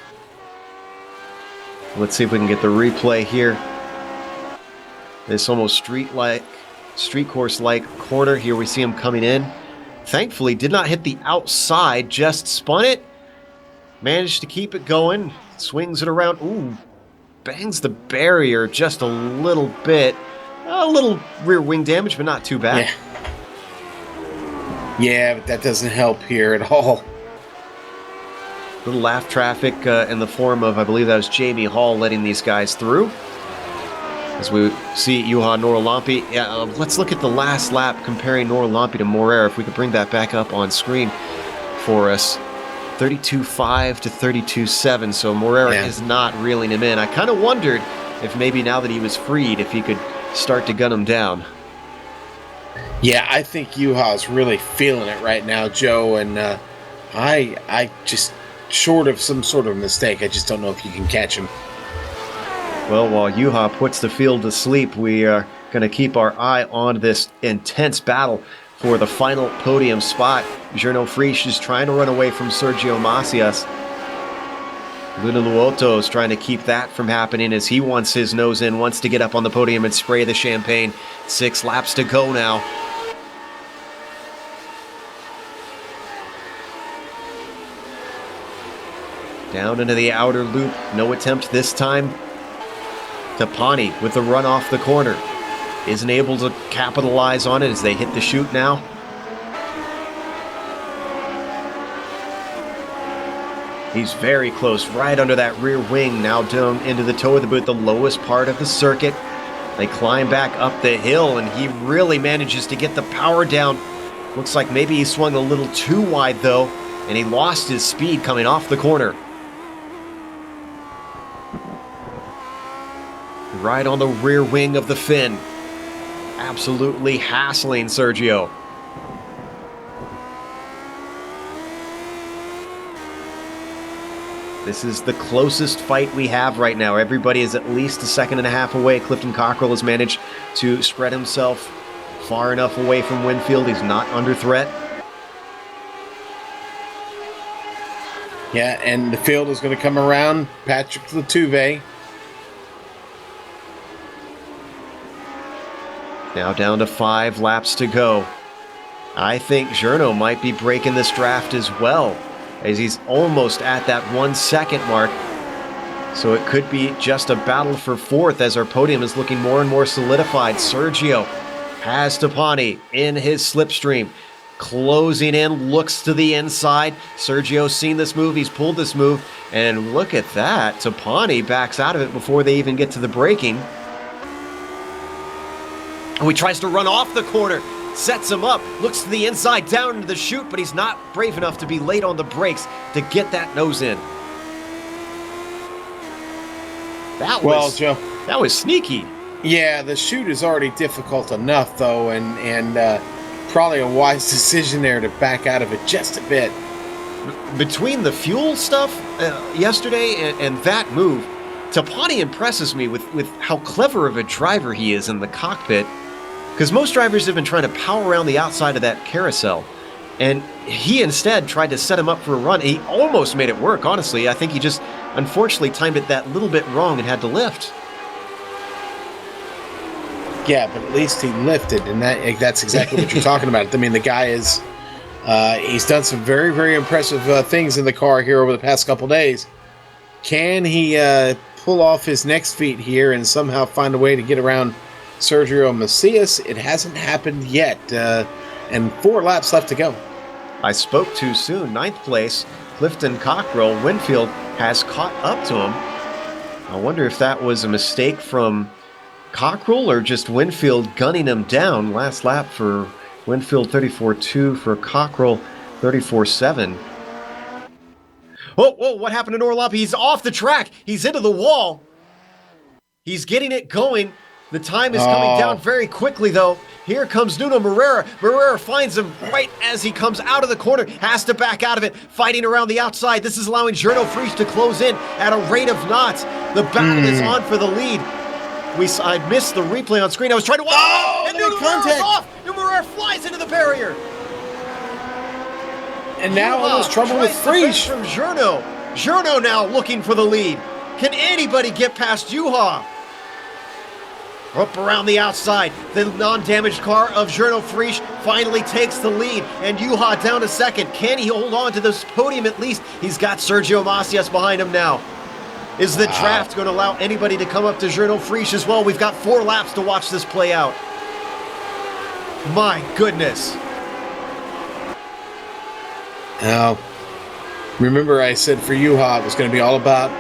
Let's see if we can get the replay here. This almost street course-like corner. Here we see him coming in. Thankfully, did not hit the outside, just spun it. Managed to keep it going. Swings it around. Ooh, bangs the barrier just a little bit. A little rear wing damage, but not too bad. Yeah, but that doesn't help here at all. Little laugh traffic in the form of, I believe that was Jamie Hall letting these guys through. As we see Juha Norlampi. Yeah, let's look at the last lap comparing Norlampi to Morer. If we could bring that back up on screen for us. 32.5 to 32.7, so Morer is not reeling him in. I kind of wondered if maybe now that he was freed, if he could start to gun him down. Yeah, I think Juha's really feeling it right now, Joe, and I just, short of some sort of mistake, I just don't know if you can catch him. Well, while Juha puts the field to sleep, we are going to keep our eye on this intense battle for the final podium spot. Gernot Frisch is trying to run away from Sergio Macias. Luna Luoto is trying to keep that from happening as he wants his nose in, wants to get up on the podium and spray the champagne. 6 laps to go now. Down into the outer loop. No attempt this time. Tapani with the run off the corner. Isn't able to capitalize on it as they hit the chute now. He's very close, right under that rear wing, now down into the toe of the boot, the lowest part of the circuit. They climb back up the hill, and he really manages to get the power down. Looks like maybe he swung a little too wide, though, and he lost his speed coming off the corner. Right on the rear wing of the fin. Absolutely hassling Sergio. This is the closest fight we have right now. Everybody is at least 1.5 seconds away. Clifton Cockrell has managed to spread himself far enough away from Winfield. He's not under threat. Yeah, and the field is going to come around Patrick Latouve. Now down to 5 laps to go. I think Gernot might be breaking this draft as well, as he's almost at that 1 second mark. So it could be just a battle for 4th as our podium is looking more and more solidified. Sergio has Tapani in his slipstream. Closing in, looks to the inside. Sergio's seen this move, he's pulled this move, and look at that. Tapani backs out of it before they even get to the braking. Oh, he tries to run off the corner, sets him up, looks to the inside, down into the chute, but he's not brave enough to be late on the brakes to get that nose in. That was sneaky. Yeah, the chute is already difficult enough, though, and probably a wise decision there to back out of it just a bit. Between the fuel stuff yesterday and that move, Tapani impresses me with how clever of a driver he is in the cockpit. Because most drivers have been trying to power around the outside of that carousel. And he instead tried to set him up for a run. He almost made it work, honestly. I think he just unfortunately timed it that little bit wrong and had to lift. Yeah, but at least he lifted, and that's exactly what you're talking about. I mean, the guy is, he's done some very, very impressive things in the car here over the past couple days. Can he pull off his next feat here and somehow find a way to get around Sergio Macias. It hasn't happened yet, and 4 laps left to go. I spoke too soon. 9th place, Clifton Cockrell. Winfield has caught up to him. I wonder if that was a mistake from Cockrell or just Winfield gunning him down. Last lap for Winfield 34.2, for Cockrell 34.7. Whoa, what happened to Norlop? He's off the track. He's into the wall. He's getting it going. The time is coming down very quickly, though. Here comes Nuno Moreira. Moreira finds him right as he comes out of the corner. Has to back out of it, fighting around the outside. This is allowing Journo Frisch to close in at a rate of knots. The battle is on for the lead. I missed the replay on screen. I was trying to watch. And Nuno Moreira's off. Nuno Moreira flies into the barrier. And now almost trouble with Frisch. From Journo. Journo now looking for the lead. Can anybody get past Juha? Up around the outside, the non-damaged car of Journo Frisch finally takes the lead, and Juha down to second. Can he hold on to this podium at least? He's got Sergio Macias behind him now. Is the draft going to allow anybody to come up to Journo Frisch as well? We've got 4 laps to watch this play out. My goodness. Now, remember I said for Juha it was going to be all about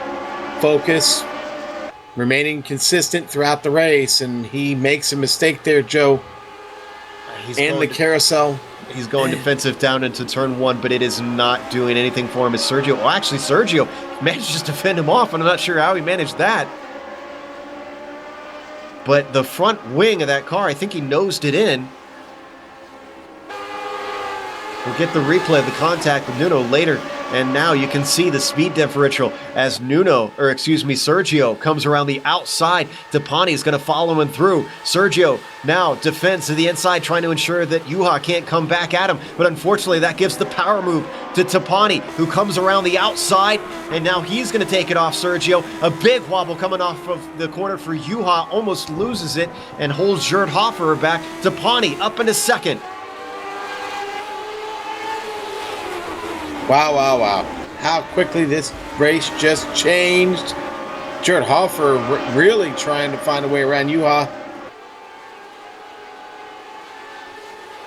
focus, remaining consistent throughout the race, and he makes a mistake there, Joe. And the carousel. He's going defensive down into turn 1, but it is not doing anything for him as Sergio. Well, actually, Sergio managed to fend him off, and I'm not sure how he managed that. But the front wing of that car, I think he nosed it in. We'll get the replay of the contact with Nuno later. And now you can see the speed differential as Sergio comes around the outside. Tapani is going to follow him through. Sergio now defends to the inside, trying to ensure that Juha can't come back at him. But unfortunately, that gives the power move to Tapani, who comes around the outside. And now he's going to take it off Sergio. A big wobble coming off of the corner for Juha. Almost loses it and holds Gerd Hoffer back. Tapani up into second. Wow. How quickly this race just changed. Gerd Hoffer really trying to find a way around Juha.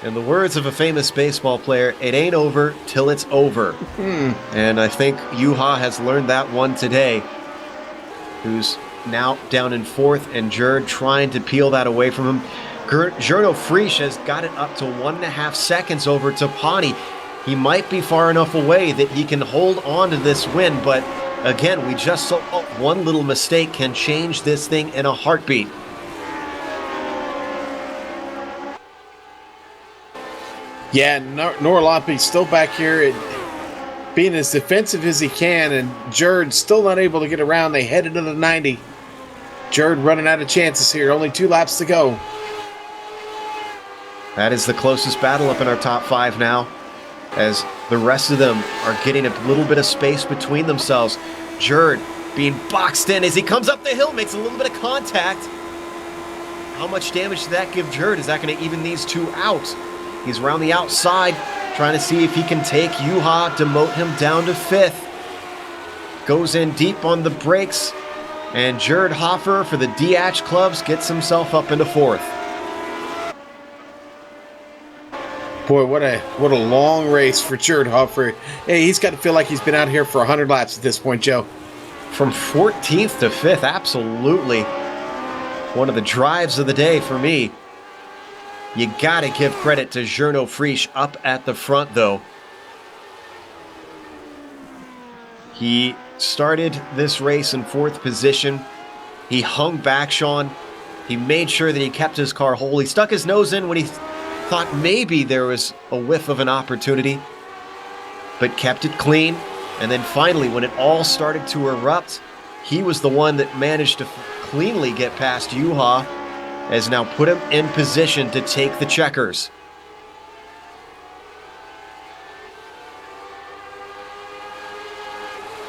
In the words of a famous baseball player, it ain't over till it's over. And I think Juha has learned that one today. Who's now down in 4th, and Gerd trying to peel that away from him. Journo Frisch has got it up to 1.5 seconds over Tapani. He might be far enough away that he can hold on to this win, but again, we just saw one little mistake can change this thing in a heartbeat. Yeah, Norlampi's still back here, being as defensive as he can, and Gerd's still not able to get around. They head into the 90. Gerd running out of chances here. Only 2 laps to go. That is the closest battle up in our top 5 now, as the rest of them are getting a little bit of space between themselves. Gerd being boxed in as he comes up the hill, makes a little bit of contact. How much damage did that give Gerd? Is that going to even these 2 out? He's around the outside, trying to see if he can take Juha, demote him down to 5th. Goes in deep on the brakes, and Gerd Hoffer for the DH clubs gets himself up into 4th. Boy, what a long race for Gerd Hoffer. Hey, he's got to feel like he's been out here for 100 laps at this point, Joe. From 14th to 5th, absolutely. One of the drives of the day for me. You got to give credit to Journo Frisch up at the front, though. He started this race in 4th position. He hung back, Sean. He made sure that he kept his car whole. He stuck his nose in when he thought maybe there was a whiff of an opportunity, but kept it clean. And then finally, when it all started to erupt, he was the one that managed to cleanly get past Juha, has now put him in position to take the checkers.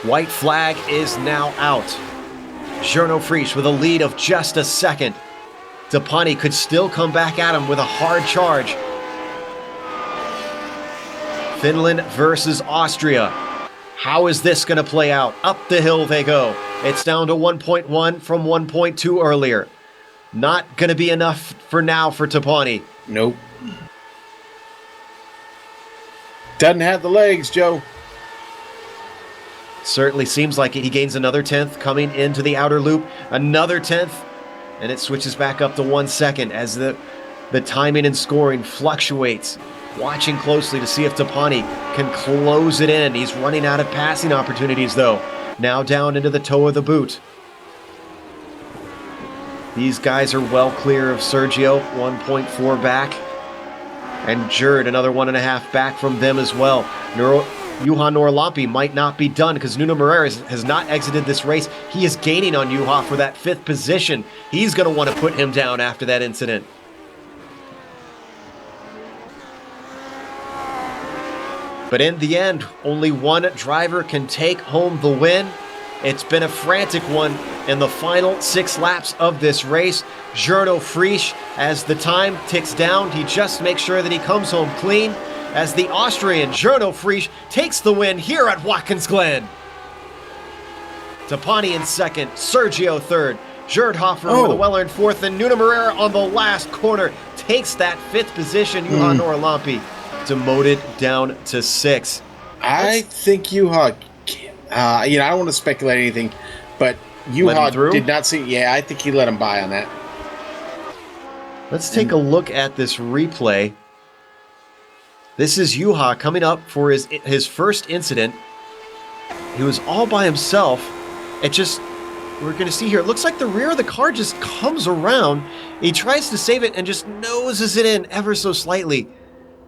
White flag is now out. Journo Frisch with a lead of just a second. Tapani could still come back at him with a hard charge. Finland versus Austria. How is this going to play out? Up the hill they go. It's down to 1.1 from 1.2 earlier. Not going to be enough for now for Tapani. Nope. Doesn't have the legs, Joe. Certainly seems like it. He gains another 10th coming into the outer loop. Another 10th. And it switches back up to 1 second as the timing and scoring fluctuates. Watching closely to see if Tapani can close it in. He's running out of passing opportunities, though. Now down into the toe of the boot. These guys are well clear of Sergio, 1.4 back. And Jerd, another 1.5 back from them as well. Juha Norlampi might not be done because Nuno Moreira has not exited this race. He is gaining on Juha for that 5th position. He's going to want to put him down after that incident. But in the end, only one driver can take home the win. It's been a frantic one in the final 6 laps of this race. Gernot Frisch, as the time ticks down, he just makes sure that he comes home clean as the Austrian Gernot Frisch takes the win here at Watkins Glen. Tapani in 2nd, Sergio 3rd, Gerd Hoffer with a well-earned 4th, and Nuno Moreira on the last corner takes that 5th position. Juha Norlampi demoted down to 6th. I think Juha, I don't want to speculate anything, but Juha did not see. Yeah, I think he let him by on that. Let's take a look at this replay. This is Juha coming up for his first incident. He was all by himself. We're going to see here, it looks like the rear of the car just comes around. He tries to save it and just noses it in ever so slightly.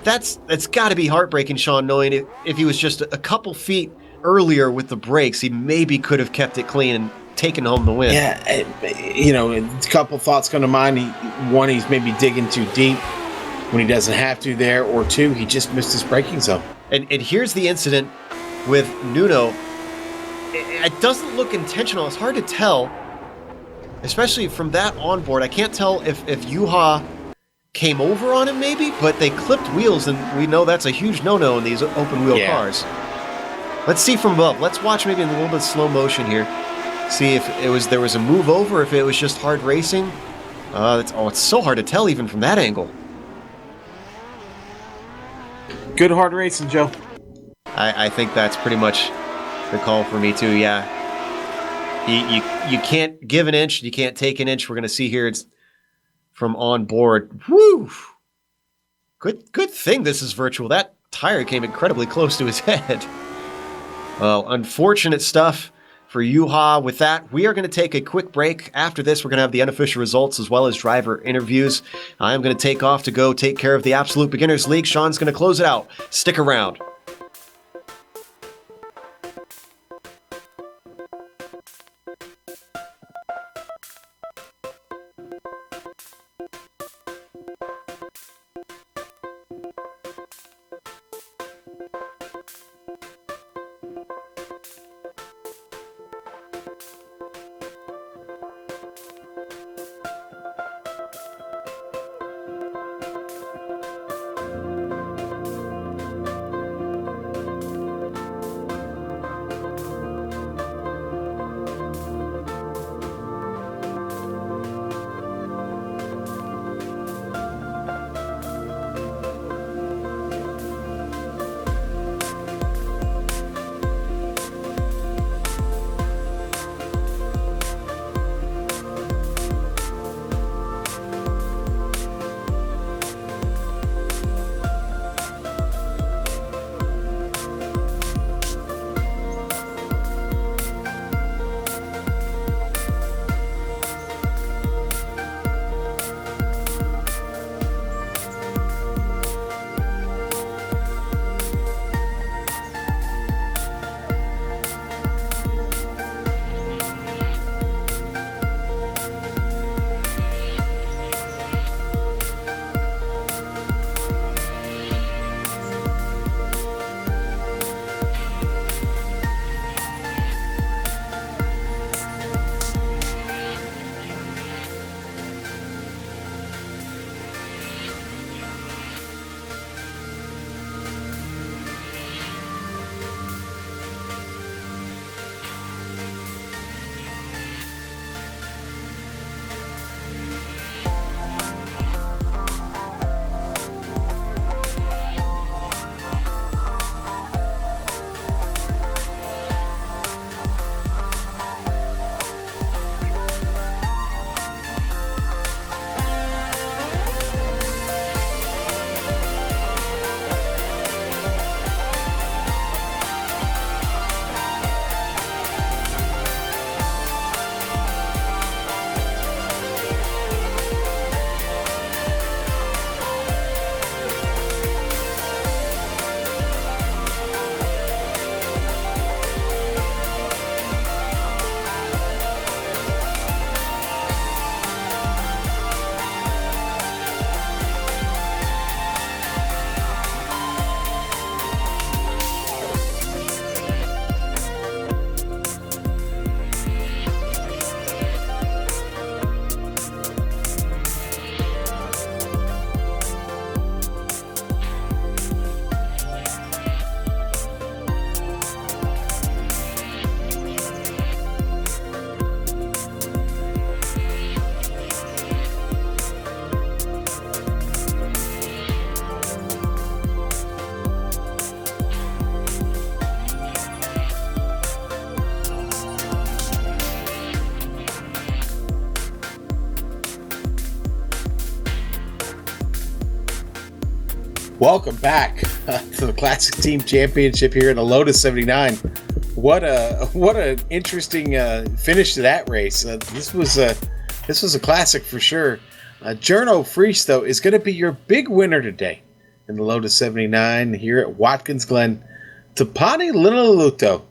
That's got to be heartbreaking, Sean, knowing if he was just a couple feet earlier with the brakes, he maybe could have kept it clean and taken home the win. Yeah, a couple thoughts come to mind. One, he's maybe digging too deep when he doesn't have to there, or 2, he just missed his braking zone. And here's the incident with Nuno. It doesn't look intentional. It's hard to tell, especially from that onboard. I can't tell if Juha came over on him maybe, but they clipped wheels, and we know that's a huge no-no in these open-wheel cars. Let's see from above. Let's watch maybe in a little bit of slow motion here. See if there was a move over, if it was just hard racing. It's so hard to tell even from that angle. Good hard racing, Joe. I think that's pretty much the call for me too, yeah. You can't give an inch, you can't take an inch. We're going to see here it's from on board. Woo! Good thing this is virtual. That tire came incredibly close to his head. Well, unfortunate stuff for Juha. With that, we are going to take a quick break. After this, we're going to have the unofficial results as well as driver interviews. I'm going to take off to go take care of the Absolute Beginners League. Sean's going to close it out. Stick around. Welcome back to the Classic Team Championship here in the Lotus 79. What an interesting finish to that race. This was a classic for sure. Journo Frisch, though, is going to be your big winner today in the Lotus 79 here at Watkins Glen. Tapani Linnaluto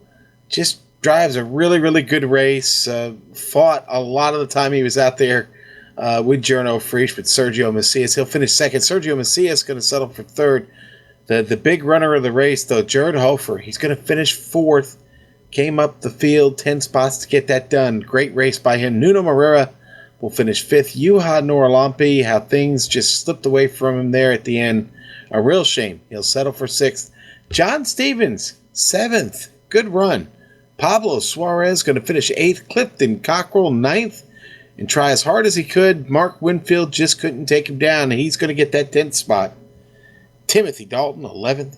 just drives a really, really good race. Fought a lot of the time he was out there with Journo Frisch, with Sergio Macias. He'll finish second. Sergio Macias going to settle for third. The big runner of the race, though, Jared Hofer, he's going to finish fourth. Came up the field, 10 spots to get that done. Great race by him. Nuno Moreira will finish fifth. Juha Noralampi, how things just slipped away from him there at the end. A real shame. He'll settle for sixth. John Stevens, seventh. Good run. Pablo Suarez going to finish eighth. Clifton Cockrell, ninth. And try as hard as he could. Mark Winfield just couldn't take him down. He's going to get that 10th spot. Timothy Dalton, 11th.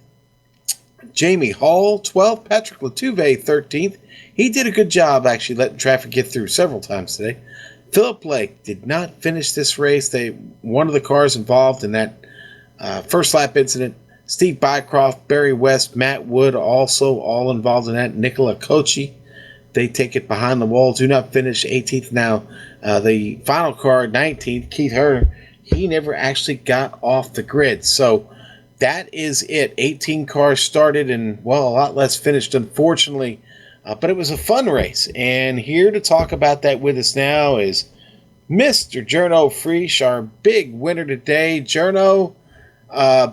Jamie Hall, 12th. Patrick Latouve, 13th. He did a good job actually letting traffic get through several times today. Philip Blake did not finish this race. One of the cars involved in that first lap incident. Steve Bycroft, Barry West, Matt Wood also all involved in that. Nicola Kochi, they take it behind the wall. Do not finish 18th now. The final car, 19th, Keith Herter, he never actually got off the grid. So that is it. 18 cars started and, well, a lot less finished, unfortunately. But it was a fun race. And here to talk about that with us now is Mr. Journo Frisch, our big winner today. Journo,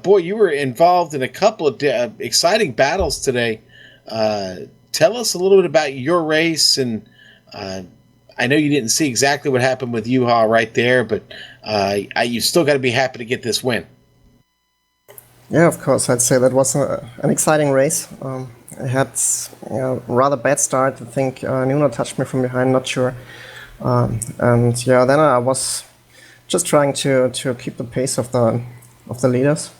boy, you were involved in a couple of exciting battles today. Tell us a little bit about your race. And I know you didn't see exactly what happened with Juha right there, but you've still got to be happy to get this win. Yeah, of course. I'd say that was an exciting race. I had a rather bad start. I think Nuno touched me from behind, not sure. And yeah, then I was just trying to keep the pace of the leaders.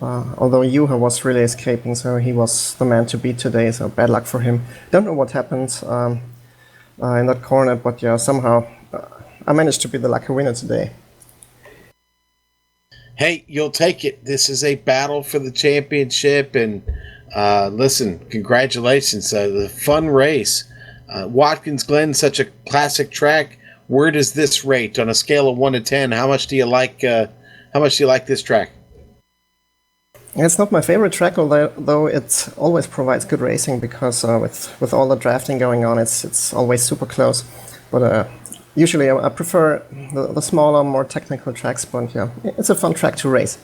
Although Juha was really escaping, so he was the man to beat today. So bad luck for him. Don't know what happened in that corner, but yeah, somehow I managed to be the lucky winner today. Hey, you'll take it. This is a battle for the championship, and listen, congratulations. The fun race. Watkins Glen, such a classic track. Where does this rate on a scale of 1 to 10? How much do you like this track? It's not my favorite track, although it always provides good racing because with all the drafting going on, it's always super close. But usually I prefer the smaller, more technical tracks, but yeah, it's a fun track to race.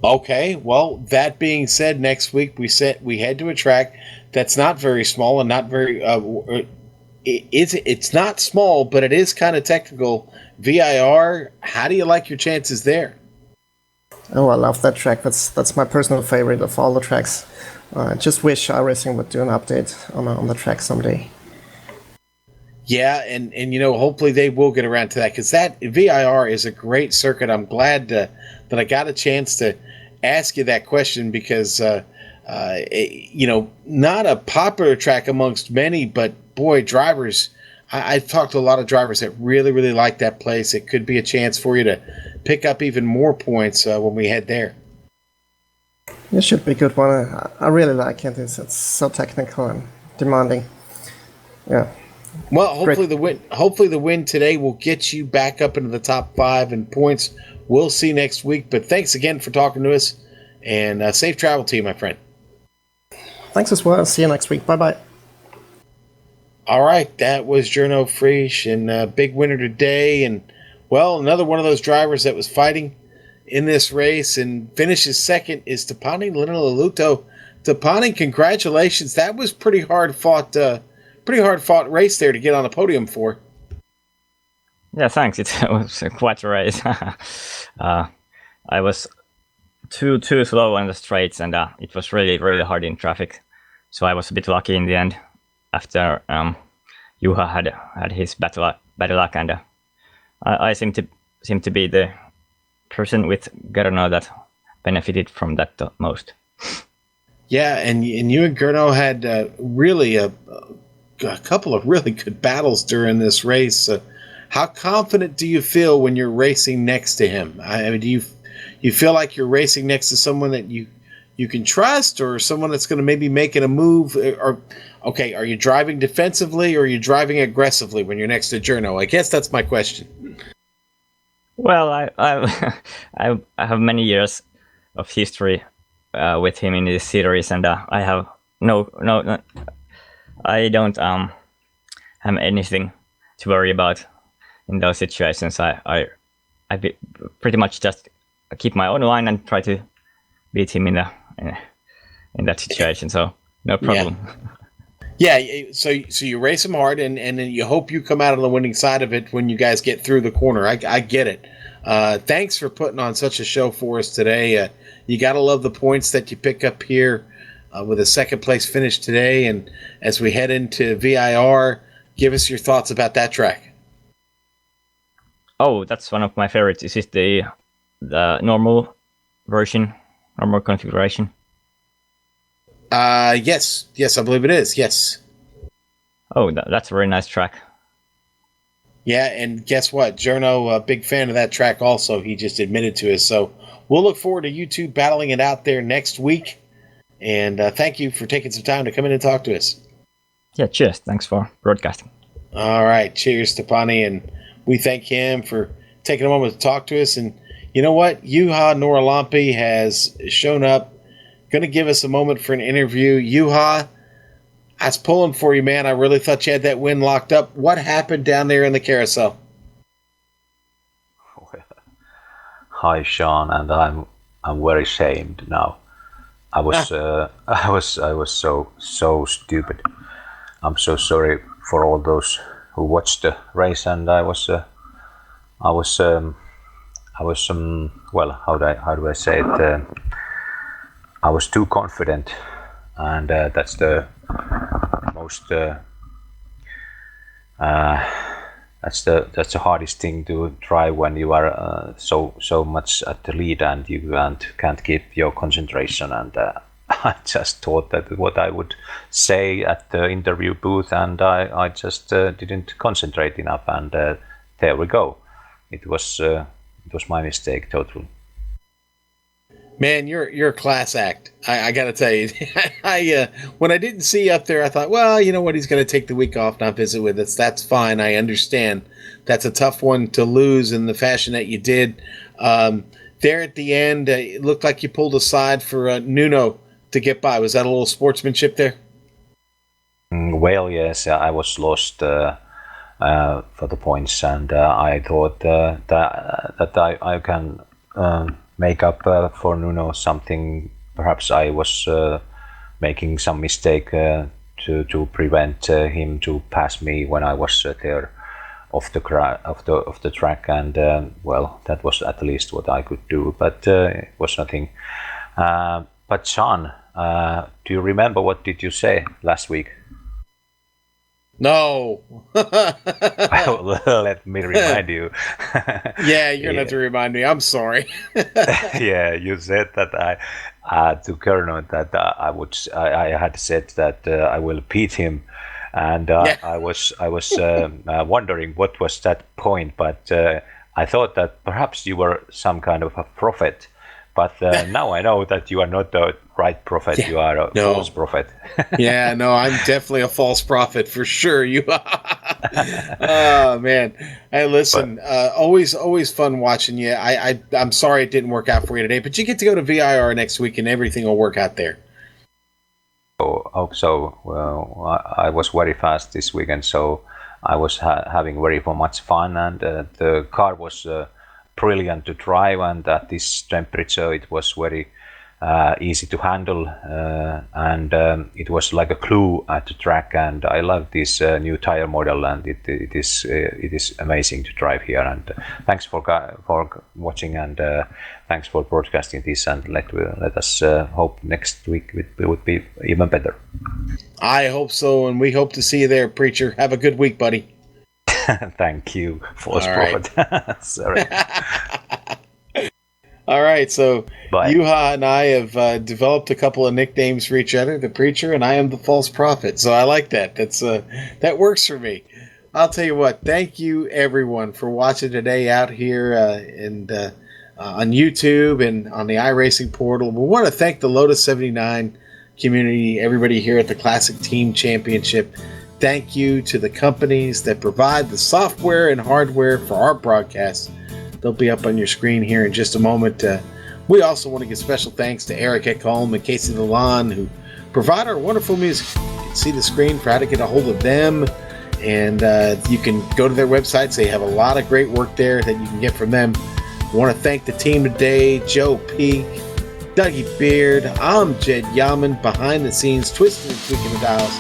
Okay, well, that being said, next week we head to a track that's not very small and not very it's not small, but it is kind of technical. VIR, how do you like your chances there? Oh, I love that track. That's my personal favorite of all the tracks. I just wish iRacing would do an update on the track someday. Yeah, and you know, hopefully they will get around to that, because that VIR is a great circuit. I'm glad that I got a chance to ask you that question, because you know, not a popular track amongst many, but boy, drivers, I've talked to a lot of drivers that really, really like that place. It could be a chance for you to pick up even more points when we head there. It should be a good one. I really like it. It's so technical and demanding. Yeah. Well, hopefully the win today will get you back up into the top 5 in points. We'll see next week. But thanks again for talking to us, and safe travel to you, my friend. Thanks as well. See you next week. Bye-bye. All right, that was Journo Frisch, and big winner today. And, well, another one of those drivers that was fighting in this race and finishes second is Tapani Linnaluto. Tapani, congratulations. That was pretty hard fought race there to get on a podium for. Yeah, thanks. It was quite a race. I was too slow on the straights, and it was really, really hard in traffic. So I was a bit lucky in the end after Juha had his bad luck, and I seem to be the person with Gernot that benefited from that the most. Yeah, and you and Gernot had really a couple of really good battles during this race. How confident do you feel when you're racing next to him? I mean, you feel like you're racing next to someone that you can trust, or someone that's going to maybe making a move? Or okay, are you driving defensively or are you driving aggressively when you're next to Journo? I guess that's my question. Well, I have many years of history with him in this series, and I have no, I don't have anything to worry about in those situations. I pretty much just keep my own line and try to beat him in that situation. So no problem. Yeah. So you race him hard, and then you hope you come out on the winning side of it when you guys get through the corner. I get it. Thanks for putting on such a show for us today. You got to love the points that you pick up here with a second place finish today. And as we head into VIR, give us your thoughts about that track. Oh, that's one of my favorites. Is it the normal version, normal configuration? Yes, I believe it is. Yes. Oh, that's a very nice track. Yeah, and guess what? Journo, a big fan of that track also. He just admitted to us. So we'll look forward to you two battling it out there next week. And thank you for taking some time to come in and talk to us. Yeah, cheers. Thanks for broadcasting. All right. Cheers, Stepani. And we thank him for taking a moment to talk to us. And you know what? Juha Noralampi has shown up, going to give us a moment for an interview. Juha, I was pulling for you, man. I really thought you had that win locked up. What happened down there in the carousel? Hi, Sean, and I'm very ashamed now. I was so stupid. I'm so sorry for all those who watched the race, and I was well, how do I say it? I was too confident, and that's the most that's the hardest thing to try when you are so much at the lead and you can't keep your concentration. And I just thought that what I would say at the interview booth, and I just didn't concentrate enough, and there we go. It was my mistake totally. Man, you're a class act. I got to tell you, when I didn't see you up there, I thought, well, you know what, he's going to take the week off, not visit with us. That's fine. I understand. That's a tough one to lose in the fashion that you did. There at the end, it looked like you pulled aside for Nuno to get by. Was that a little sportsmanship there? Well, yes, I was lost for the points, and I thought that I can make up for Nuno something. Perhaps I was making some mistake to prevent him to pass me when I was there off the track, and well, that was at least what I could do, but it was nothing. But Sean, do you remember what did you say last week? No. Well, let me remind you. Yeah, you're going to have to remind me. I'm sorry. Yeah, you said that to Kerno that I had said that I will beat him, and yeah. I was wondering what was that point, but I thought that perhaps you were some kind of a prophet. But now I know that you are not the right prophet. Yeah, you are a false prophet. Yeah, no, I'm definitely a false prophet for sure. You. Oh man, hey, listen. Always fun watching you. I'm sorry it didn't work out for you today, but you get to go to VIR next week, and everything will work out there. Oh, hope so. Well, I was very fast this weekend, so I was having very much fun, and the car was brilliant to drive, and at this temperature it was very easy to handle, and it was like a glue at the track, and I love this new tire model, and it is amazing to drive here. And thanks for watching, and thanks for broadcasting this, and let us hope next week it would be even better. I hope so, and we hope to see you there, Preacher. Have a good week, buddy. Thank you, false prophet. Sorry. All right, so Bye. Juha and I have developed a couple of nicknames for each other, the Preacher, and I am the false prophet. So I like that. That works for me. I'll tell you what, thank you everyone for watching today out here, and on YouTube and on the iRacing portal. We want to thank the Lotus 79 community, everybody here at the Classic Team Championship. Thank you to the companies that provide the software and hardware for our broadcasts. They'll be up on your screen here in just a moment. We also want to give special thanks to Eric Ekholm and Casey Lalonde, who provide our wonderful music. You can see the screen for how to get a hold of them, and you can go to their websites. They have a lot of great work there that you can get from them. I want to thank the team today: Joe Peak, Dougie Beard, Jed Yaman, behind the scenes, twisting and tweaking the dials.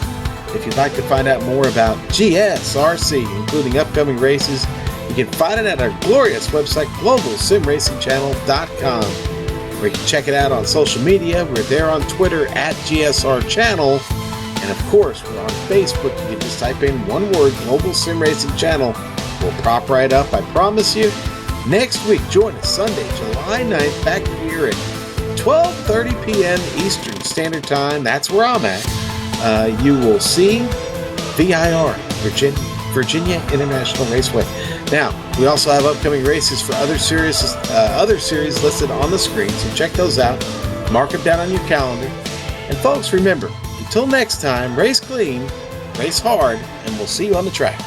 If you'd like to find out more about GSRC, including upcoming races, you can find it at our glorious website, globalsimracingchannel.com, or you can check it out on social media. We're there on Twitter at GSR Channel, and of course, we're on Facebook. You can just type in one word, Global Sim Racing Channel. We'll pop right up, I promise you. Next week, join us Sunday, July 9th, back here at 12:30 p.m. Eastern Standard Time. That's where I'm at. You will see VIR, Virginia International Raceway. Now, we also have upcoming races for other series listed on the screen, so check those out. Mark them down on your calendar. And folks, remember, until next time, race clean, race hard, and we'll see you on the track.